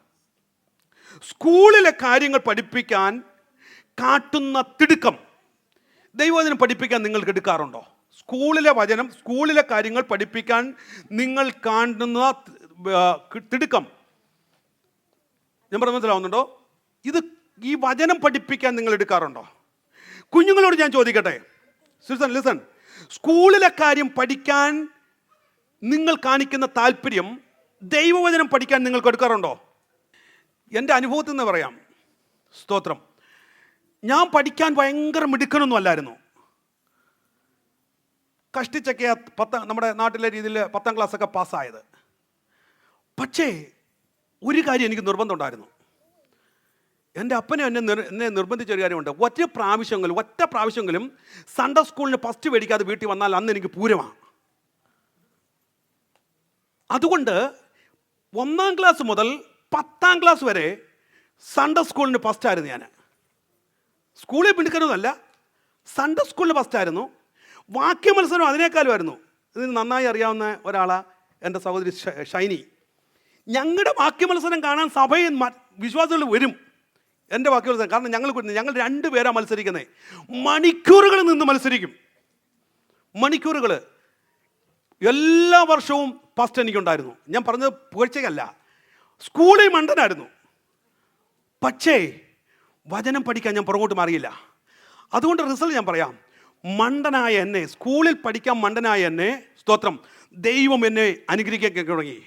സ്കൂളിലെ കാര്യങ്ങൾ പഠിപ്പിക്കാൻ കാട്ടുന്ന തിടുക്കം ദൈവവചനം പഠിപ്പിക്കാൻ നിങ്ങൾക്ക് എടുക്കാറുണ്ടോ? സ്കൂളിലെ വചനം, സ്കൂളിലെ കാര്യങ്ങൾ പഠിപ്പിക്കാൻ നിങ്ങൾ കാണുന്ന തിടുക്കം ഞാൻ പറഞ്ഞ മനസ്സിലാവുന്നുണ്ടോ? ഈ വചനം പഠിപ്പിക്കാൻ നിങ്ങൾ എടുക്കാറുണ്ടോ? കുഞ്ഞുങ്ങളോട് ഞാൻ ചോദിക്കട്ടെ, ലിസൺ. സ്കൂളിലെ കാര്യം പഠിക്കാൻ നിങ്ങൾ കാണിക്കുന്ന താല്പര്യം ദൈവവചനം പഠിക്കാൻ നിങ്ങൾക്ക് എടുക്കാറുണ്ടോ? എൻ്റെ അനുഭവത്തിൽ നിന്ന് പറയാം. സ്തോത്രം. ഞാൻ പഠിക്കാൻ ഭയങ്കര മിടുക്കനൊന്നും അല്ലായിരുന്നു. കഷ്ടിച്ചൊക്കെ നമ്മുടെ നാട്ടിലെ രീതിയിൽ 10ാം ക്ലാസ്സൊക്കെ പാസ്സായത്. പക്ഷേ ഒരു കാര്യം എനിക്ക് നിർബന്ധമുണ്ടായിരുന്നു. എൻ്റെ അപ്പനെ എന്നെ നിർബന്ധിച്ചൊരു കാര്യമുണ്ട്. ഒറ്റ പ്രാവശ്യമെങ്കിലും സൺഡേ സ്കൂളിന് ഫസ്റ്റ് മേടിക്കാതെ വീട്ടിൽ വന്നാൽ അന്ന് എനിക്ക് പൂരമാണ്. അതുകൊണ്ട് 1ാം ക്ലാസ് മുതൽ 10ാം ക്ലാസ് വരെ സൺഡേ സ്കൂളിന് ഫസ്റ്റ് ആയിരുന്നു ഞാൻ. സ്കൂളിൽ പിടിക്കുന്നതല്ല, സൺഡേ സ്കൂളിൽ ഫസ്റ്റായിരുന്നു. വാക്യ മത്സരം അതിനേക്കാളുമായിരുന്നു. ഇതിന് നന്നായി അറിയാവുന്ന ഒരാളാണ് എൻ്റെ സഹോദരി ഷൈനി. ഞങ്ങളുടെ വാക്യ മത്സരം കാണാൻ സഭയിൽ വിശ്വാസികൾ വരും. എൻ്റെ വാക്യ മത്സരം കാരണം ഞങ്ങൾ 2 പേരാണ് മത്സരിക്കുന്നത്. മണിക്കൂറുകൾ നിന്ന് മത്സരിക്കും. മണിക്കൂറുകൾ. എല്ലാ വർഷവും ഫസ്റ്റ് എനിക്കുണ്ടായിരുന്നു. ഞാൻ പറഞ്ഞത് പുകഴ്ചയല്ല, സ്കൂളിൽ മണ്ടനായിരുന്നു. പക്ഷേ വചനം പഠിക്കാൻ ഞാൻ പുറകോട്ട് മാറിയില്ല. അതുകൊണ്ട് റിസൾട്ട് ഞാൻ പറയാം. മണ്ടനായ എന്നെ, സ്കൂളിൽ പഠിക്കാൻ മണ്ടനായ എന്നെ, സ്തോത്രം, ദൈവം എന്നെ അനുഗ്രഹിക്കാൻ തുടങ്ങി.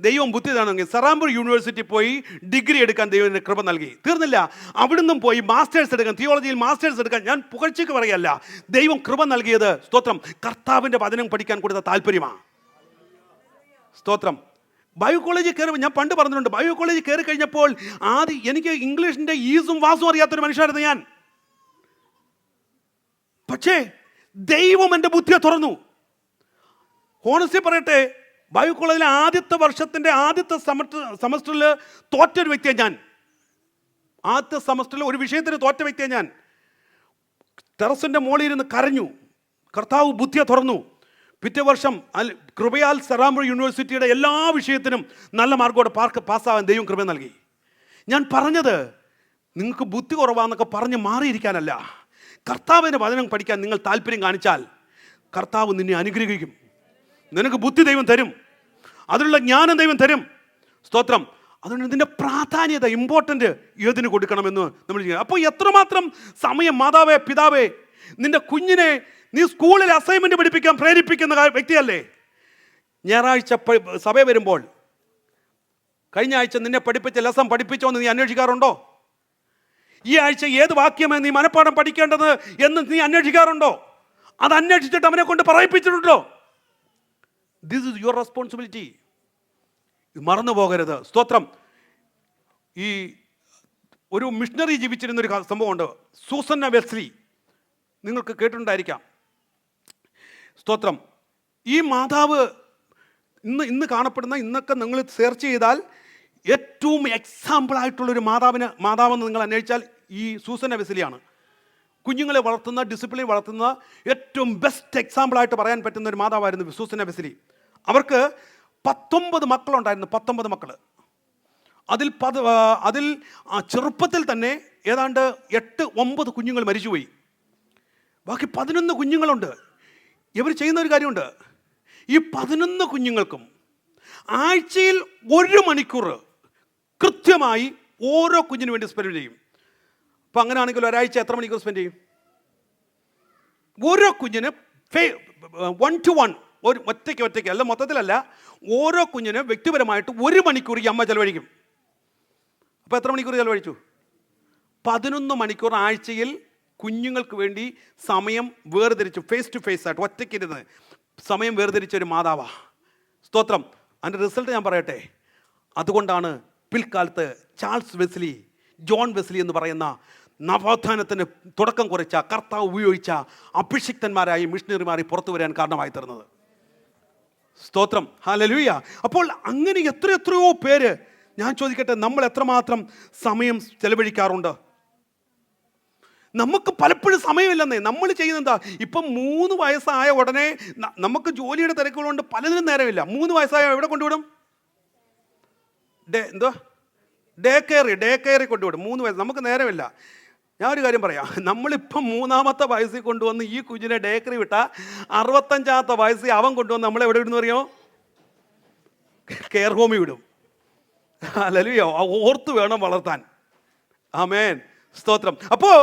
ദൈവം ബുദ്ധി തന്നെങ്കിൽ സറാംപൂർ യൂണിവേഴ്സിറ്റി പോയി ഡിഗ്രി എടുക്കാൻ ദൈവത്തിന് കൃപ നൽകി. തീർന്നില്ല, അവിടുന്ന് പോയി മാസ്റ്റേഴ്സ് എടുക്കാൻ, തിയോളജിയിൽ മാസ്റ്റേഴ്സ് എടുക്കാൻ. ഞാൻ പുകഴ്ചയ്ക്ക് പറയല്ല, ദൈവം കൃപ നൽകിയത് സ്തോത്രം കർത്താവിൻ്റെ വചനം പഠിക്കാൻ കൊടുത്ത താല്പര്യമാണ്. സ്തോത്രം. ബൈബിൾ കോളേജിൽ കയറി, ഞാൻ പണ്ട് പറഞ്ഞിട്ടുണ്ട്, ബൈബിൾ കോളേജിൽ കയറി കഴിഞ്ഞപ്പോൾ ആദ്യം എനിക്ക് ഇംഗ്ലീഷിൻ്റെ ഈസും വാസും അറിയാത്തൊരു മനുഷ്യനായിരുന്നു ഞാൻ. പക്ഷേ ദൈവം എൻ്റെ ബുദ്ധിയെ തുറന്നു. ഹോണസ്റ്റി പറയട്ടെ, ബൈബിൾ കോളേജിലെ ആദ്യത്തെ വർഷത്തിൻ്റെ ആദ്യത്തെ സെമസ്റ്ററിൽ തോറ്റൊരു വ്യക്തിയാണ് ഞാൻ. ആദ്യത്തെ സെമസ്റ്ററിൽ ഒരു വിഷയത്തിന് തോറ്റ വ്യക്തിയാണ് ഞാൻ. ടെറസിൻ്റെ മുകളിൽ ഇരുന്ന് കരഞ്ഞു. കർത്താവ് ബുദ്ധിയെ തുറന്നു. പിറ്റേ വർഷം കൃപയാൽ സറാംപൂർ യൂണിവേഴ്സിറ്റിയുടെ എല്ലാ വിഷയത്തിനും നല്ല മാർക്കോടെ പാസ്സാവാൻ ദൈവം കൃപ നൽകി. ഞാൻ പറഞ്ഞത് നിങ്ങൾക്ക് ബുദ്ധി കുറവാന്നൊക്കെ പറഞ്ഞ് മാറിയിരിക്കാനല്ല. കർത്താവിൻ്റെ വചനം പഠിക്കാൻ നിങ്ങൾ താല്പര്യം കാണിച്ചാൽ കർത്താവ് നിന്നെ അനുഗ്രഹിക്കും. നിനക്ക് ബുദ്ധി ദൈവം തരും, അതിനുള്ള ജ്ഞാനം ദൈവം തരും. സ്തോത്രം. അതുകൊണ്ട് ഇതിൻ്റെ പ്രാധാന്യത, ഇമ്പോർട്ടൻ്റ് ഏതിന് കൊടുക്കണമെന്ന് നമ്മൾ ചെയ്യുക. അപ്പോൾ എത്രമാത്രം സമയം മാതാവേ, പിതാവേ, നിൻ്റെ കുഞ്ഞിനെ നീ സ്കൂളിൽ അസൈൻമെൻറ്റ് പഠിപ്പിക്കാൻ പ്രേരിപ്പിക്കുന്ന വ്യക്തിയല്ലേ? ഞായറാഴ്ച സഭ വരുമ്പോൾ കഴിഞ്ഞ ആഴ്ച നിന്നെ പഠിപ്പിച്ച ലെസൺ പഠിപ്പിച്ചോ എന്ന് നീ അന്വേഷിക്കാറുണ്ടോ? ഈ ആഴ്ച ഏത് വാക്യമാണ് നീ മനഃപ്പാഠം പഠിക്കേണ്ടത് എന്ന് നീ അന്വേഷിക്കാറുണ്ടോ? അത് അന്വേഷിച്ചിട്ട് അവനെ കൊണ്ട് പറയിപ്പിച്ചിട്ടുണ്ടോ? This is your responsibility. മറന്നു പോകരുത്. സ്തോത്രം. ഈ ഒരു മിഷണറി ജീവിച്ചിരുന്നൊരു സംഭവമുണ്ട്, സൂസന്ന വെസ്ലി. നിങ്ങൾക്ക് കേട്ടിട്ടുണ്ടായിരിക്കാം. സ്തോത്രം. ഈ മാതാവ് ഇന്ന് കാണപ്പെടുന്ന, ഇന്നൊക്കെ നിങ്ങൾ സെർച്ച് ചെയ്താൽ ഏറ്റവും എക്സാമ്പിളായിട്ടുള്ളൊരു മാതാവെന്ന് നിങ്ങൾ അന്വേഷിച്ചാൽ ഈ സൂസന്ന വെസ്ലിയാണ്. കുഞ്ഞുങ്ങളെ വളർത്തുന്ന, ഡിസിപ്ലിൻ വളർത്തുന്ന ഏറ്റവും ബെസ്റ്റ് എക്സാമ്പിളായിട്ട് പറയാൻ പറ്റുന്ന ഒരു മാതാവായിരുന്നു സൂസന്ന വെസ്ലി. അവർക്ക് 19 മക്കളുണ്ടായിരുന്നു. 19 മക്കൾ. അതിൽ ചെറുപ്പത്തിൽ തന്നെ ഏതാണ്ട് 8-9 കുഞ്ഞുങ്ങൾ മരിച്ചുപോയി. ബാക്കി 11 കുഞ്ഞുങ്ങളുണ്ട്. ഇവർ ചെയ്യുന്ന ഒരു കാര്യമുണ്ട്. ഈ 11 കുഞ്ഞുങ്ങൾക്കും ആഴ്ചയിൽ 1 മണിക്കൂർ കൃത്യമായി ഓരോ കുഞ്ഞിനു വേണ്ടി സ്പെൻഡ് ചെയ്യും. അപ്പം അങ്ങനെയാണെങ്കിൽ ഒരാഴ്ച എത്ര മണിക്കൂർ സ്പെൻഡ് ചെയ്യും? ഓരോ കുഞ്ഞിന് 1 to 1, ഒരു ഒറ്റയ്ക്ക് അല്ല, മൊത്തത്തിലല്ല, ഓരോ കുഞ്ഞിന് വ്യക്തിപരമായിട്ട് 1 മണിക്കൂർ ഈ അമ്മ ചെലവഴിക്കും. അപ്പോൾ എത്ര മണിക്കൂർ ചെലവഴിച്ചു? 11 മണിക്കൂർ ആഴ്ചയിൽ കുഞ്ഞുങ്ങൾക്ക് വേണ്ടി സമയം വേർതിരിച്ചു, ഫേസ് ടു ഫേസ് ആയിട്ട് ഒറ്റയ്ക്കിരുന്ന് സമയം വേർതിരിച്ച ഒരു മാതാവാ. സ്തോത്രം. അതിൻ്റെ റിസൾട്ട് ഞാൻ പറയട്ടെ. അതുകൊണ്ടാണ് പിൽക്കാലത്ത് ചാൾസ് വെസ്ലി, ജോൺ വെസ്ലി എന്ന് പറയുന്ന നവോത്ഥാനത്തിന് തുടക്കം കുറിച്ച, കർത്താവ് ഉപയോഗിച്ച അഭിഷിക്തന്മാരായി മിഷണറിമാരെ പുറത്തു വരാൻ കാരണമായി തീർന്നത്. സ്തോത്രം. ഹല്ലേലൂയ. അപ്പോൾ അങ്ങനെ എത്രയോ പേര്, ഞാൻ ചോദിക്കട്ടെ, നമ്മൾ എത്രമാത്രം സമയം ചെലവഴിക്കാറുണ്ട്? നമുക്ക് പലപ്പോഴും സമയമില്ലെന്നേ. നമ്മൾ ചെയ്യുന്നത് എന്താ? ഇപ്പം 3 വയസ്സായ ഉടനെ നമുക്ക് ജോലിയുടെ തിരക്കുകളുണ്ട്, പലതിനും നേരമില്ല. 3 വയസ്സായ എവിടെ കൊണ്ടുവിടും? ഡേ കെയറിൽ കൊണ്ടുവിടും. 3 വയസ്സ് നമുക്ക് നേരമില്ല. ഞാൻ ഒരു കാര്യം പറയാം, നമ്മളിപ്പം 3-ാമത്തെ വയസ്സിൽ കൊണ്ടുവന്ന് ഈ കുഞ്ഞിനെ ഡേ കെയറിൽ വിട്ടാൽ 65-ാമത്തെ വയസ്സിൽ അവൻ കൊണ്ടുവന്ന് നമ്മളെ എവിടെ വിടുന്നു അറിയോ? കെയർ ഹോമിൽ വിടും. ഹല്ലേലൂയ. ഓർത്ത് വേണം വളർത്താൻ. ആമേൻ. സ്തോത്രം. അപ്പോൾ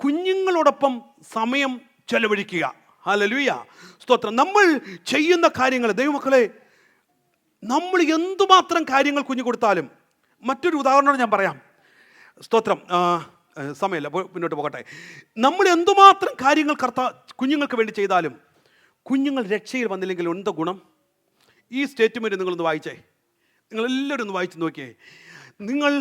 കുഞ്ഞുങ്ങളോടൊപ്പം സമയം ചെലവഴിക്കുക. ഹല്ലേലൂയ. സ്തോത്രം. നമ്മൾ ചെയ്യുന്ന കാര്യങ്ങൾ, ദൈവമക്കളെ, നമ്മൾ എന്തുമാത്രം കാര്യങ്ങൾ കുഞ്ഞു കൊടുത്താലും, മറ്റൊരു ഉദാഹരണം ഞാൻ പറയാം. സ്തോത്രം. സമയമില്ല, മുന്നോട്ട് പോകട്ടെ. നമ്മൾ എന്തുമാത്രം കാര്യങ്ങൾ കുഞ്ഞുങ്ങൾക്ക് വേണ്ടി ചെയ്താലും കുഞ്ഞുങ്ങൾ രക്ഷയിൽ വന്നില്ലെങ്കിൽ എന്താ ഗുണം? ഈ സ്റ്റേറ്റ്മെൻറ്റ് നിങ്ങളൊന്ന് വായിച്ചേ. നിങ്ങളെല്ലാവരും ഒന്ന് വായിച്ച് നോക്കിയേ. നിങ്ങൾ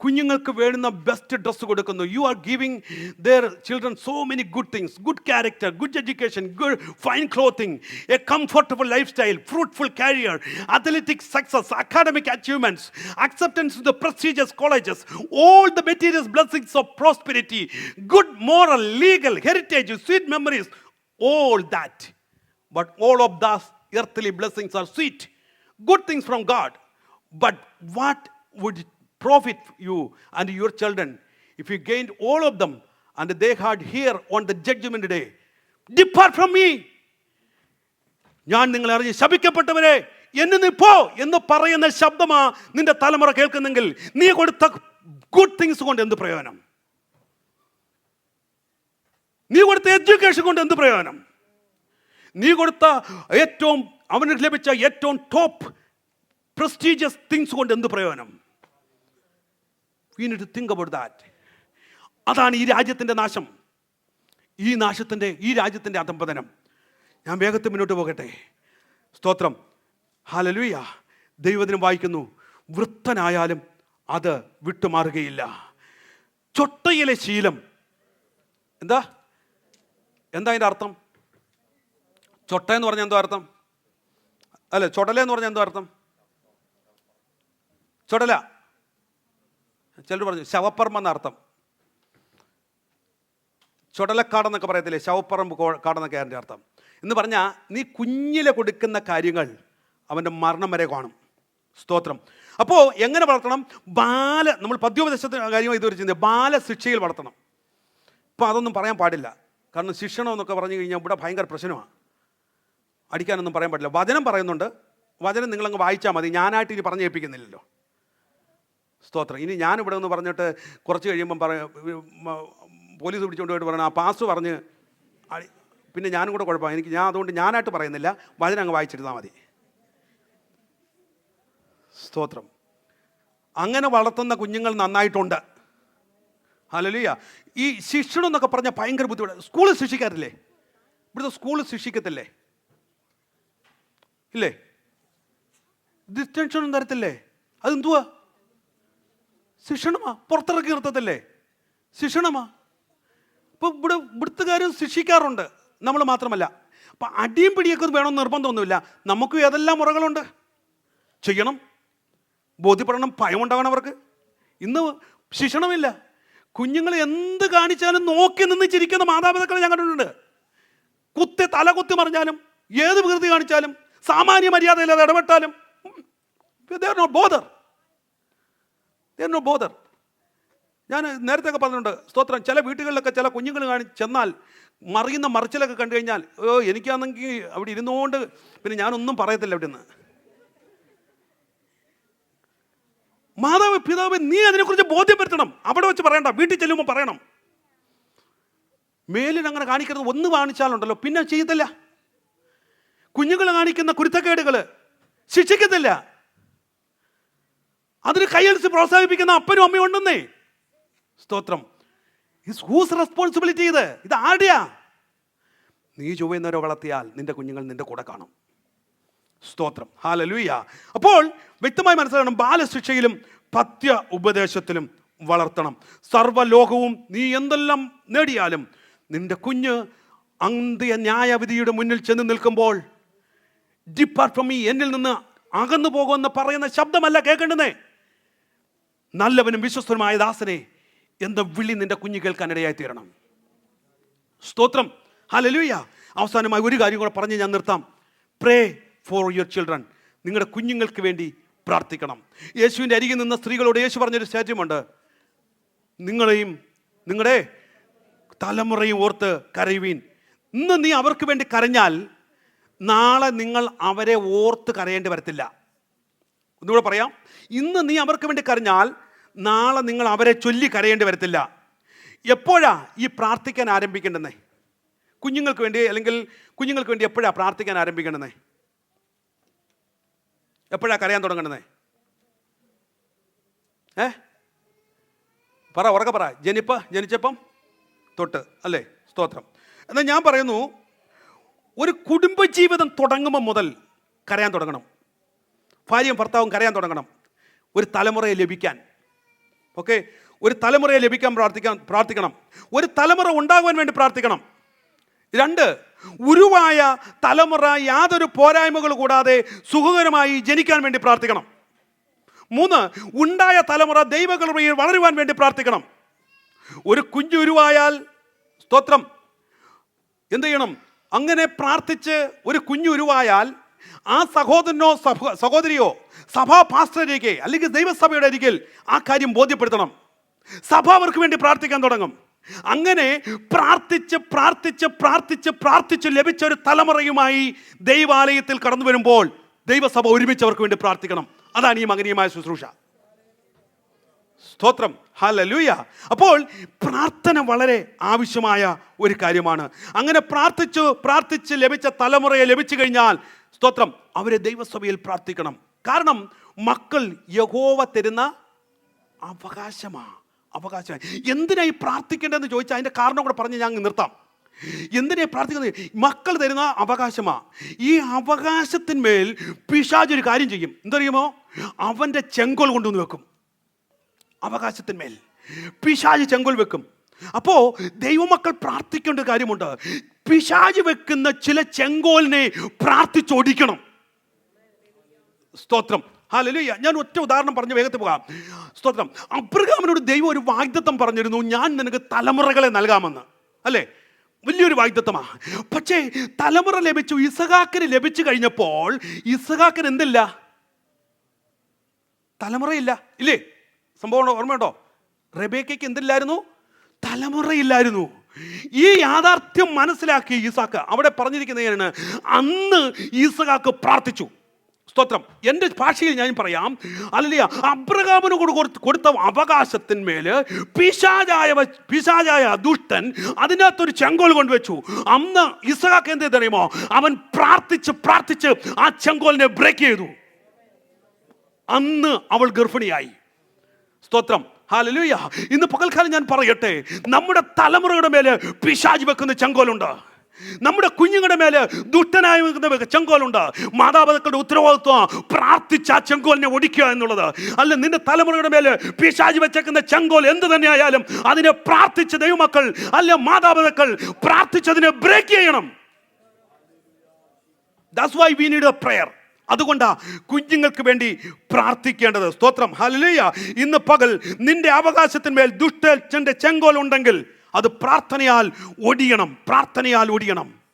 കുഞ്ഞുങ്ങൾക്ക് വേണ്ടുന്ന ബെസ്റ്റ് ഡ്രസ്സ് കൊടുക്കുന്നു. You are giving there children so many good things, good character, good education, good fine clothing, A comfortable life style, fruitful career, athletic success, academic achievements, acceptance in the prestigious colleges, all the material blessings of prosperity, good moral, legal, heritage, sweet memories, all that. But all of those earthly blessings are sweet, good things from God. But what would it profit you and your children if you gained all of them and they had here on the judgment day, depart from me, ഞാൻ നിങ്ങളെ അറിഞ്ഞ് ശപിക്കപ്പെട്ടവരെ എന്നെ നീ പോ എന്ന് പറയുന്ന ശബ്ദമാ നിന്റെ തലമുറ കേൾക്കുന്നെങ്കിൽ നീ കൊടുത്ത ഗുഡ് തിങ്സ് കൊണ്ട് എന്ത് പ്രയോജനം? നീ കൊടുത്ത എഡ്യൂക്കേഷൻ കൊണ്ട് എന്ത് പ്രയോജനം? നീ കൊടുത്ത ഏറ്റവും അവന് ലഭിച്ച ഏറ്റവും ടോപ്പ് പ്രസ്റ്റീജിയസ് തിങ്സ് കൊണ്ട് എന്ത് പ്രയോജനം? We need to think about that. അതാണ് ഈ രാജ്യത്തിൻ്റെ നാശം, ഈ രാജ്യത്തിൻ്റെ അധംപതനം. ഞാൻ വേഗത്തിൽ മുന്നോട്ട് പോകട്ടെ. സ്തോത്രം, ഹല്ലേലൂയ. ദൈവവചനം വായിക്കുന്നു, വൃത്തനായാലും അത് വിട്ടുമാറുകയില്ല. ചൊട്ടയിലെ ശീലം എന്താ അതിൻ്റെ അർത്ഥം? ചൊട്ട എന്ന് പറഞ്ഞാൽ എന്തോ അർത്ഥം? അല്ലെ, ചൊടല എന്ന് പറഞ്ഞാൽ എന്തോ അർത്ഥം? ചൊടല, ചിലർ പറഞ്ഞു ശവപ്പറമ്പ് എന്നർത്ഥം. ചുടലക്കാടെന്നൊക്കെ പറയത്തില്ലേ, ശവപ്പറമ്പ് കാടെന്നൊക്കെ അതിൻ്റെ അർത്ഥം. എന്ന് പറഞ്ഞാൽ നീ കുഞ്ഞിലെ കൊടുക്കുന്ന കാര്യങ്ങൾ അവൻ്റെ മരണം വരെ കാണും. സ്തോത്രം. അപ്പോൾ എങ്ങനെ വളർത്തണം? നമ്മൾ പദ്യോപദേശത്തിൻ്റെ കാര്യമായി ഇതുവരെ ചെയ്യുന്നത് ബാലശിക്ഷയിൽ വളർത്തണം. ഇപ്പോൾ അതൊന്നും പറയാൻ പാടില്ല, കാരണം ശിക്ഷണം എന്നൊക്കെ പറഞ്ഞു കഴിഞ്ഞാൽ ഇവിടെ ഭയങ്കര പ്രശ്നമാണ്. അടിക്കാനൊന്നും പറയാൻ പാടില്ല. വചനം പറയുന്നുണ്ട്, വചനം നിങ്ങളങ്ങ് വായിച്ചാൽ മതി. ഞാനായിട്ട് ഇനി പറഞ്ഞു ഏൽപ്പിക്കുന്നില്ലല്ലോ. സ്തോത്രം. ഇനി ഞാനിവിടെ നിന്ന് പറഞ്ഞിട്ട് കുറച്ച് കഴിയുമ്പം പോലീസ് പിടിച്ചുകൊണ്ട് പോയിട്ട് പറയണം ആ പാസ്റ്റർ പറഞ്ഞ്, പിന്നെ ഞാനും കൂടെ കുഴപ്പമാണ്. അതുകൊണ്ട് ഞാനായിട്ട് പറയുന്നില്ല, വചനം അങ്ങ് വായിച്ചിരുന്നാൽ മതി. സ്തോത്രം. അങ്ങനെ വളർത്തുന്ന കുഞ്ഞുങ്ങൾ നന്നായിട്ടുണ്ട്. ഹല്ലേലൂയ. ഈ ശിക്ഷണം എന്നൊക്കെ പറഞ്ഞാൽ ഭയങ്കര ബുദ്ധിമുട്ട്. സ്കൂളിൽ ശിക്ഷിക്കാറില്ലേ? ഇവിടുത്തെ സ്കൂളിൽ ശിക്ഷിക്കത്തില്ലേ? ഇല്ലേ? ഡിസ്റ്റൻഷനും തരത്തില്ലേ? അതെന്തുവാ? ശിക്ഷണമാ. പുറത്തിറക്കി നിർത്തത്തില്ലേ? ശിക്ഷണമാ. ഇപ്പോൾ ഇവിടുത്തുകാരും ശിക്ഷിക്കാറുണ്ട്, നമ്മൾ മാത്രമല്ല. അപ്പം അടിയും പിടിയൊക്കെ വേണമെന്ന് നിർബന്ധമൊന്നുമില്ല. നമുക്കും ഏതെല്ലാം മുറകളുണ്ട്, ചെയ്യണം, ബോധ്യപ്പെടണം, ഭയമുണ്ടാകണം അവർക്ക്. ഇന്ന് ശിക്ഷണമില്ല. കുഞ്ഞുങ്ങൾ എന്ത് കാണിച്ചാലും നോക്കി നിന്ന് ചിരിക്കുന്ന മാതാപിതാക്കളെ ഞാൻ കണ്ടിട്ടുണ്ട്. തല കുത്തി മറിഞ്ഞാലും ഏത് വികൃതി കാണിച്ചാലും സാമാന്യ മര്യാദയില്ലാതെ ഇടപെട്ടാലും they are no bother. ഞാൻ നേരത്തെ ഒക്കെ പറഞ്ഞിട്ടുണ്ട്. സ്തോത്രം. ചില വീട്ടുകളിലൊക്കെ ചില കുഞ്ഞുങ്ങൾ ചെന്നാൽ മറിയുന്ന മറിച്ചിലൊക്കെ കണ്ടു കഴിഞ്ഞാൽ എനിക്കാണെങ്കിൽ അവിടെ ഇരുന്നുകൊണ്ട് പിന്നെ ഞാനൊന്നും പറയത്തില്ല. അവിടെ നിന്ന് മാതാവ് പിതാവ് നീ അതിനെക്കുറിച്ച് ബോധ്യപ്പെടുത്തണം. അവിടെ വെച്ച് പറയണ്ട, വീട്ടിൽ ചെല്ലുമ്പോൾ പറയണം. മേലിൽ അങ്ങനെ കാണിക്കരുത്. ഒന്ന് കാണിച്ചാലുണ്ടല്ലോ പിന്നെ ചെയ്യത്തില്ല. കുഞ്ഞുങ്ങൾ കാണിക്കുന്ന കുരുത്തക്കേടുകൾ ശിക്ഷിക്കത്തില്ല. അതിന് കൈയടിച്ച് പ്രോത്സാഹിപ്പിക്കുന്ന അപ്പനും അമ്മയും ഉണ്ടെന്നേ. സ്തോത്രം. ഹൂസ് റെസ്പോൺസിബിലിറ്റി ഇത് ആരുടെയാ? നീ ചൊവ്വുന്നവരെ വളർത്തിയാൽ നിന്റെ കുഞ്ഞുങ്ങൾ നിന്റെ കൂടെ കാണും. സ്തോത്രം. ഹല്ലേലൂയ. അപ്പോൾ വ്യക്തമായി മനസ്സിലാക്കണം, ബാലശിക്ഷയിലും പഥ്യ ഉപദേശത്തിലും വളർത്തണം. സർവ്വലോകവും നീ എന്തെല്ലാം നേടിയാലും നിന്റെ കുഞ്ഞ് അന്ത്യ ന്യായവിധിയുടെ മുന്നിൽ ചെന്ന് നിൽക്കുമ്പോൾ ഡിപ്പാർട്ട് ഫ്രം മീ, എന്നിൽ നിന്ന് അകന്നു പോകുമെന്ന് പറയുന്ന ശബ്ദമല്ല കേൾക്കേണ്ടതേ. നല്ലവനും വിശ്വസ്തനുമായ ദാസനെ എന്ന വിളി നിന്റെ കുഞ്ഞ് കേൾക്കാനിടയായി തീരണം. സ്തോത്രം. ഹല്ലേലൂയ. അവസാനമായി ഒരു കാര്യം കൂടെ പറഞ്ഞ് ഞാൻ നിർത്താം. Pray for your children. നിങ്ങളുടെ കുഞ്ഞുങ്ങൾക്ക് വേണ്ടി പ്രാർത്ഥിക്കണം. യേശുവിൻ്റെ അരികിൽ നിന്ന സ്ത്രീകളോട് യേശു പറഞ്ഞൊരു സ്റ്റേറ്റ്മെന്റ്, നിങ്ങളെയും നിങ്ങളുടെ തലമുറയും ഓർത്ത് കരയുവീൻ. ഇന്ന് നീ അവർക്ക് വേണ്ടി കരഞ്ഞാൽ നാളെ നിങ്ങൾ അവരെ ഓർത്ത് കരയേണ്ടി വരത്തില്ല. ഒന്നുകൂടെ പറയാം. ഇന്ന് നീ അവർക്ക് വേണ്ടി കരഞ്ഞാൽ നാളെ നിങ്ങൾ അവരെ ചൊല്ലി കരയേണ്ടി വരത്തില്ല. എപ്പോഴാ ഈ പ്രാർത്ഥിക്കാൻ ആരംഭിക്കേണ്ടതേ? കുഞ്ഞുങ്ങൾക്ക് വേണ്ടി, അല്ലെങ്കിൽ കുഞ്ഞുങ്ങൾക്ക് വേണ്ടി എപ്പോഴാ പ്രാർത്ഥിക്കാൻ ആരംഭിക്കേണ്ടതേ? എപ്പോഴാ കരയാൻ തുടങ്ങേണ്ടതേ? ഉറക്കെ പറ. ജനിച്ചപ്പം തൊട്ട് അല്ലേ? സ്തോത്രം. എന്നാൽ ഞാൻ പറയുന്നു, ഒരു കുടുംബജീവിതം തുടങ്ങുമ്പോൾ മുതൽ കരയാൻ തുടങ്ങണം. ഭാര്യയും ഭർത്താവും കരയാൻ തുടങ്ങണം ഒരു തലമുറയെ ലഭിക്കാൻ. ഓക്കെ, ഒരു തലമുറയെ ലഭിക്കാൻ പ്രാർത്ഥിക്കണം. ഒരു തലമുറ ഉണ്ടാകുവാൻ വേണ്ടി പ്രാർത്ഥിക്കണം. 2, ഉരുവായ തലമുറ യാതൊരു പോരായ്മകൾ കൂടാതെ സുഖകരമായി ജനിക്കാൻ വേണ്ടി പ്രാർത്ഥിക്കണം. 3, ഉണ്ടായ തലമുറ ദൈവകൃപയിൽ വളരുവാൻ വേണ്ടി പ്രാർത്ഥിക്കണം. ഒരു കുഞ്ഞു ഉരുവായാൽ സ്തോത്രം എന്ത് ചെയ്യണം? അങ്ങനെ പ്രാർത്ഥിച്ച് ഒരു കുഞ്ഞു ഉരുവായാൽ ആ സഹോദരനോ സഹോദരിയോ സഭാ പാസ്റ്ററിലേക്ക് അല്ലെങ്കിൽ ദൈവസഭയുടെ അരികിൽ ആ കാര്യം ബോധ്യപ്പെടുത്തണം. സഭ അവർക്ക് വേണ്ടി പ്രാർത്ഥിക്കാൻ തുടങ്ങും. അങ്ങനെ പ്രാർത്ഥിച്ച് പ്രാർത്ഥിച്ച് പ്രാർത്ഥിച്ച് പ്രാർത്ഥിച്ച് ലഭിച്ച ഒരു തലമുറയുമായി ദൈവാലയത്തിൽ കടന്നു വരുമ്പോൾ ദൈവസഭ ഒരുമിച്ച് അവർക്ക് വേണ്ടി പ്രാർത്ഥിക്കണം. അതാണ് ഈ മകനീയമായ ശുശ്രൂഷ. സ്തോത്രം, ഹല്ലേലൂയ. അപ്പോൾ പ്രാർത്ഥന വളരെ ആവശ്യമായ ഒരു കാര്യമാണ്. അങ്ങനെ പ്രാർത്ഥിച്ച് ലഭിച്ച തലമുറയെ ലഭിച്ചു കഴിഞ്ഞാൽ സ്തോത്രം അവരെ ദൈവസഭയിൽ പ്രാർത്ഥിക്കണം. കാരണം മക്കൾ യഹോവ തരുന്ന അവകാശമാണ്. എന്തിനായി പ്രാർത്ഥിക്കേണ്ടതെന്ന് ചോദിച്ചാൽ അതിൻ്റെ കാരണം കൂടെ പറഞ്ഞ് ഞാൻ നിർത്താം. എന്തിനായി പ്രാർത്ഥിക്കുന്നത്? മക്കൾ തരുന്ന അവകാശമാണ്. ഈ അവകാശത്തിന്മേൽ പിശാച് ഒരു കാര്യം ചെയ്യും. എന്തറിയുമോ? അവൻ്റെ ചെങ്കോൽ കൊണ്ടുവന്ന് വെക്കും. അവകാശത്തിന്മേൽ പിശാച് ചെങ്കോൽ വെക്കും. അപ്പോൾ ദൈവമക്കൾ പ്രാർത്ഥിക്കേണ്ട കാര്യമുണ്ട്. പിശാച് വെക്കുന്ന ചില ചെങ്കോലിനെ പ്രാർത്ഥിച്ചൊടിക്കണം. സ്തോത്രം, ഹല്ലേലൂയ. ഞാൻ ഒറ്റ ഉദാഹരണം പറഞ്ഞ് വേഗത്തിൽ പോകാം. സ്തോത്രം. അബ്രഹാമിനോട് ദൈവം ഒരു വാഗ്ദത്തം പറഞ്ഞിരുന്നു, ഞാൻ നിനക്ക് തലമുറകളെ നൽകാമെന്ന്. അല്ലേ? വലിയൊരു വാഗ്ദത്തമാണ്. പക്ഷേ തലമുറ ലഭിച്ചു. ഇസഹാക്കിന് ലഭിച്ചു കഴിഞ്ഞപ്പോൾ ഇസഹാക്കിന് എന്തില്ല? തലമുറയില്ല. ഇല്ലേ? സംഭവം ഓർമ്മയുണ്ടോ? റെബേക്കയ്ക്ക് എന്തില്ലായിരുന്നു? തലമുറയില്ലായിരുന്നു. ഈ യാഥാർത്ഥ്യം മനസ്സിലാക്കി ഇസാക്ക് അവിടെ പറഞ്ഞിരിക്കുന്നതാണ്, അന്ന് ഇസഹാക്ക് പ്രാർത്ഥിച്ചു. സ്തോത്രം. എൻ്റെ ഭാഷയിൽ ഞാൻ പറയാം, അല്ലല്ല, അബ്രഹാമിന് കൊടുത്ത അവകാശത്തിന്മേൽ പിശാചായ ദുഷ്ടൻ അതിനകത്തൊരു ചെങ്കോൽ കൊണ്ടുവച്ചു. അന്ന് ഇസഹാക്ക് എന്ത് അറിയുമോ? അവൻ പ്രാർത്ഥിച്ച് ആ ചെങ്കോലിനെ ബ്രേക്ക് ചെയ്തു. അന്ന് അവൾ ഗർഭിണിയായി. സ്തോത്രം, ഹല്ലേലൂയ. ഇന്ന് പകൽക്കാലം ഞാൻ പറയട്ടെ, നമ്മുടെ തലമുറയുടെ മേലെ പിശാച് വെക്കുന്ന ചെങ്കോലുണ്ട്. നമ്മുടെ കുഞ്ഞുങ്ങളുടെ മേലെ ദുഷ്ടനായി വെക്കുന്ന ചെങ്കോലുണ്ട്. മാതാപിതാക്കളുടെ ഉത്തരവാദിത്വം പ്രാർത്ഥിച്ച് ആ ചെങ്കോലിനെ ഒടിക്കുക എന്നുള്ളത്. അല്ല, നിന്റെ തലമുറയുടെ മേലെ പിശാച് വെച്ചേക്കുന്ന ചെങ്കോൽ എന്ത് തന്നെയായാലും അതിനെ പ്രാർത്ഥിച്ച് ദൈവമക്കൾ അല്ല മാതാപിതാക്കൾ പ്രാർത്ഥിച്ചതിനെ ബ്രേക്ക് ചെയ്യണം. That's why we need a prayer. അതുകൊണ്ടാ കുഞ്ഞുങ്ങൾക്ക് വേണ്ടി പ്രാർത്ഥിക്കേണ്ടത്. സ്തോത്രം, ഹല്ലേലൂയ. ഇന്ന് പകൽ നിന്റെ അവകാശത്തിന്മേൽ ദുഷ്ടന്റെ ചെങ്കോൽ ഉണ്ടെങ്കിൽ അത് പ്രാർത്ഥനയാൽ ഒടിയണം.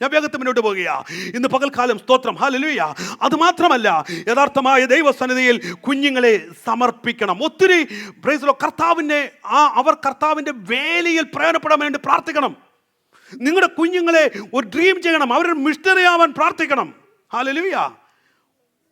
ഞാൻ വേഗത്തിൽ മുന്നോട്ട് പോകുകയാ ഇന്ന് പകൽക്കാലം. സ്തോത്രം, ഹല്ലേലൂയ. അത് മാത്രമല്ല, യഥാർത്ഥമായ ദൈവസന്നിധിയിൽ കുഞ്ഞുങ്ങളെ സമർപ്പിക്കണം. ഒത്തിരി കർത്താവിൻ്റെ വേലയിൽ പ്രയോജനപ്പെടാൻ വേണ്ടി പ്രാർത്ഥിക്കണം. നിങ്ങളുടെ കുഞ്ഞുങ്ങളെ ഒരു ഡ്രീം ചെയ്യണം. അവരൊരു മിഷണറി ആവാൻ പ്രാർത്ഥിക്കണം. ഹല്ലേലൂയ.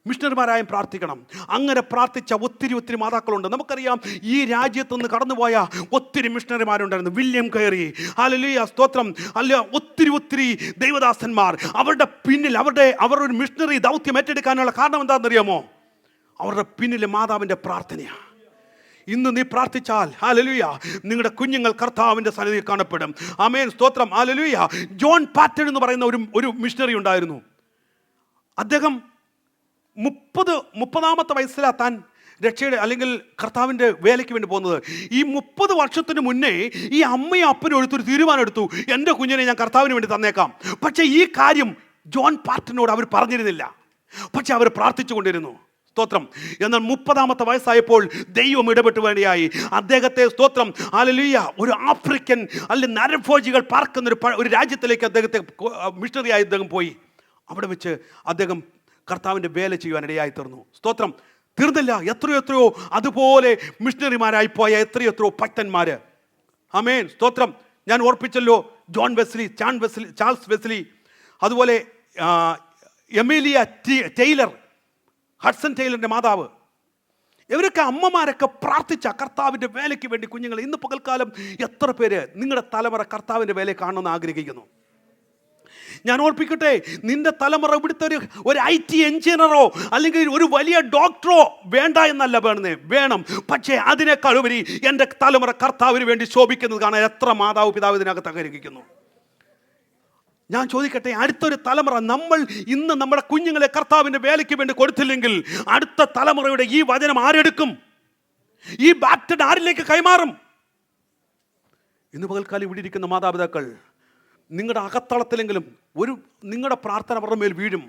മിഷണറിമാരായും പ്രാർത്ഥിക്കണം. അങ്ങനെ പ്രാർത്ഥിച്ച ഒത്തിരി മാതാക്കളുണ്ട്. നമുക്കറിയാം, ഈ രാജ്യത്ത് നിന്ന് കടന്നുപോയ ഒത്തിരി മിഷണറിമാരുണ്ടായിരുന്നു. വില്യം കയറി, ഹല്ലേലൂയ, സ്തോത്രം, അല്ല, ഒത്തിരി ദൈവദാസന്മാർ. അവരുടെ പിന്നിൽ അവർ ഒരു മിഷണറി ദൗത്യം ഏറ്റെടുക്കാനുള്ള കാരണം എന്താണെന്നറിയാമോ? അവരുടെ പിന്നിൽ മാതാവിൻ്റെ പ്രാർത്ഥനയാണ്. ഇന്ന് നീ പ്രാർത്ഥിച്ചാൽ, ഹല്ലേലൂയ, നിങ്ങളുടെ കുഞ്ഞുങ്ങൾ കർത്താവിൻ്റെ സന്നിധിയിൽ കാണപ്പെടും. ആമേൻ, സ്തോത്രം, ഹല്ലേലൂയ. ജോൺ പാറ്റൺ എന്ന് പറയുന്ന ഒരു മിഷണറി ഉണ്ടായിരുന്നു. അദ്ദേഹം 30 വയസ്സിലാ താൻ രക്ഷയുടെ അല്ലെങ്കിൽ കർത്താവിൻ്റെ വേലയ്ക്ക് വേണ്ടി പോകുന്നത്. ഈ 30 വർഷത്തിന് മുന്നേ ഈ അമ്മയും അപ്പനും എടുത്തൊരു തീരുമാനം എടുത്തു, എൻ്റെ കുഞ്ഞിനെ ഞാൻ കർത്താവിന് വേണ്ടി തന്നേക്കാം. പക്ഷേ ഈ കാര്യം ജോൺ പാറ്റനോട് അവർ പറഞ്ഞിരുന്നില്ല. പക്ഷെ അവർ പ്രാർത്ഥിച്ചു കൊണ്ടിരുന്നു. സ്തോത്രം. എന്നാൽ 30 വയസ്സായപ്പോൾ ദൈവം ഇടപെട്ട് വേണ്ടിയായി അദ്ദേഹത്തെ, സ്തോത്രം, ഹല്ലേലൂയ, ഒരു ആഫ്രിക്കൻ അല്ലെങ്കിൽ നരഭോജികൾ പാർക്കുന്ന ഒരു രാജ്യത്തിലേക്ക് അദ്ദേഹത്തെ മിഷണറിയായി അദ്ദേഹം പോയി. അവിടെ വെച്ച് അദ്ദേഹം കർത്താവിൻ്റെ വേല ചെയ്യുവാനിടയായി തീർന്നു. സ്തോത്രം. തീർന്നില്ല, എത്രയോ അതുപോലെ മിഷണറിമാരായി പോയ എത്രയോ ഭക്തന്മാർ. ആമേൻ, സ്തോത്രം. ഞാൻ ഓർപ്പിച്ചല്ലോ, ചാൾസ് വെസ്ലി, അതുപോലെ എമീലിയ ടൈലർ, ഹഡ്സൺ ടൈലറിൻ്റെ മാതാവ്. ഇവരൊക്കെ അമ്മമാരൊക്കെ പ്രാർത്ഥിച്ച കർത്താവിൻ്റെ വേലയ്ക്ക് വേണ്ടി കുഞ്ഞുങ്ങൾ. ഇന്ന് പകൽക്കാലം എത്ര പേര് നിങ്ങളുടെ തലമുറ കർത്താവിൻ്റെ വേലയെ കാണണമെന്ന് ആഗ്രഹിക്കുന്നു? ഞാൻ ഓർപ്പിക്കട്ടെ, നിന്റെ തലമുറ ഇവിടുത്തെ ഒരു IT എഞ്ചിനീയറോ അല്ലെങ്കിൽ ഒരു വലിയ ഡോക്ടറോ വേണ്ട എന്നല്ല വേണം. പക്ഷേ അതിനേക്കാൾ ഉപരി എൻ്റെ തലമുറ കർത്താവിന് വേണ്ടി ശോഭിക്കുന്നത് കാണാൻ എത്ര മാതാവ് പിതാവ് ഇതിനകത്ത് ആഗ്രഹിക്കുന്നു. ഞാൻ ചോദിക്കട്ടെ, അടുത്തൊരു തലമുറ നമ്മൾ ഇന്ന് നമ്മുടെ കുഞ്ഞുങ്ങളെ കർത്താവിൻ്റെ വേലയ്ക്ക് വേണ്ടി കൊടുത്തില്ലെങ്കിൽ അടുത്ത തലമുറയുടെ ഈ വചനം ആരെടുക്കും? ഈ ബാറ്റൺ ആരിലേക്ക് കൈമാറും? ഇന്ന് പകൽക്കാലം ഇവിടെ ഇരിക്കുന്ന മാതാപിതാക്കൾ, നിങ്ങളുടെ അകത്തളത്തിലെങ്കിലും നിങ്ങളുടെ പ്രാർത്ഥന അവരുടെ മേൽ വീഴും.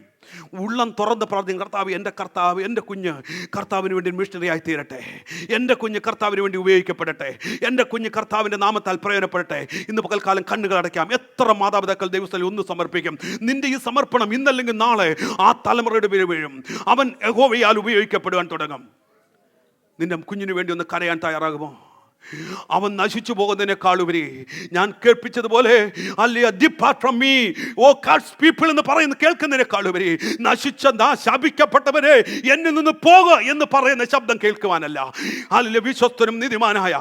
ഉള്ളം തുറന്ന് പ്രാർത്ഥിക്കും, കർത്താവ് എൻ്റെ കുഞ്ഞ് കർത്താവിന് വേണ്ടി മിഷണറി ആയി തീരട്ടെ, എൻ്റെ കുഞ്ഞ് കർത്താവിന് വേണ്ടി ഉപയോഗിക്കപ്പെടട്ടെ, എൻ്റെ കുഞ്ഞ് കർത്താവിൻ്റെ നാമത്താൽ പ്രയോജനപ്പെടട്ടെ. ഇന്ന് പകൽക്കാലം കണ്ണുകൾ അടയ്ക്കാം. എത്ര മാതാപിതാക്കൾ ദൈവസ്ഥലിൽ ഒന്ന് സമർപ്പിക്കും? നിന്റെ ഈ സമർപ്പണം ഇന്നല്ലെങ്കിൽ നാളെ ആ തലമുറയുടെ പേര് വീഴും. അവൻ യഹോവയാൽ ഉപയോഗിക്കപ്പെടുവാൻ തുടങ്ങും. നിന്റെ കുഞ്ഞിന് വേണ്ടി ഒന്ന് കരയാൻ തയ്യാറാകുമോ? അവൻ നശിച്ചു പോകുന്നതിനേക്കാളുപരി ഞാൻ കേൾപ്പിച്ചതുപോലെ depart from me O God's people എന്ന് പറയുന്ന കേൾക്കുന്നതിനേക്കാളുപരി ശാപിക്കപ്പെട്ടവരെ എന്നിൽ നിന്ന് പോക എന്ന് പറയുന്ന ശബ്ദം കേൾക്കുവാനല്ല. വിശ്വസ്തനും നീതിമാനായ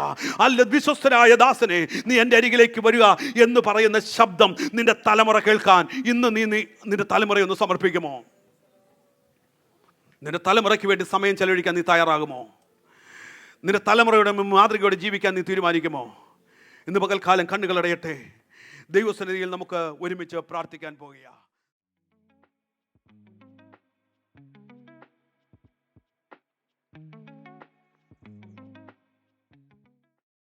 വിശ്വസ്തനായ ദാസനെ നീ എൻ്റെ അരികിലേക്ക് വരിക എന്ന് പറയുന്ന ശബ്ദം നിന്റെ തലമുറ കേൾക്കാൻ ഇന്ന് നീ നിന്റെ തലമുറയൊന്ന് സമർപ്പിക്കുമോ? നിന്റെ തലമുറയ്ക്ക് വേണ്ടി സമയം ചെലവഴിക്കാൻ നീ തയ്യാറാകുമോ? നിന്റെ തലമുറയുടെ മാതൃകയോടെ ജീവിക്കാൻ നീ തീരുമാനിക്കുമോ? ഇന്ന് പകൽക്കാലം കണ്ണുകളടയട്ടെ. ദൈവസന്നിധിയിൽ നമുക്ക് ഒരുമിച്ച് പ്രാർത്ഥിക്കാൻ പോകുക.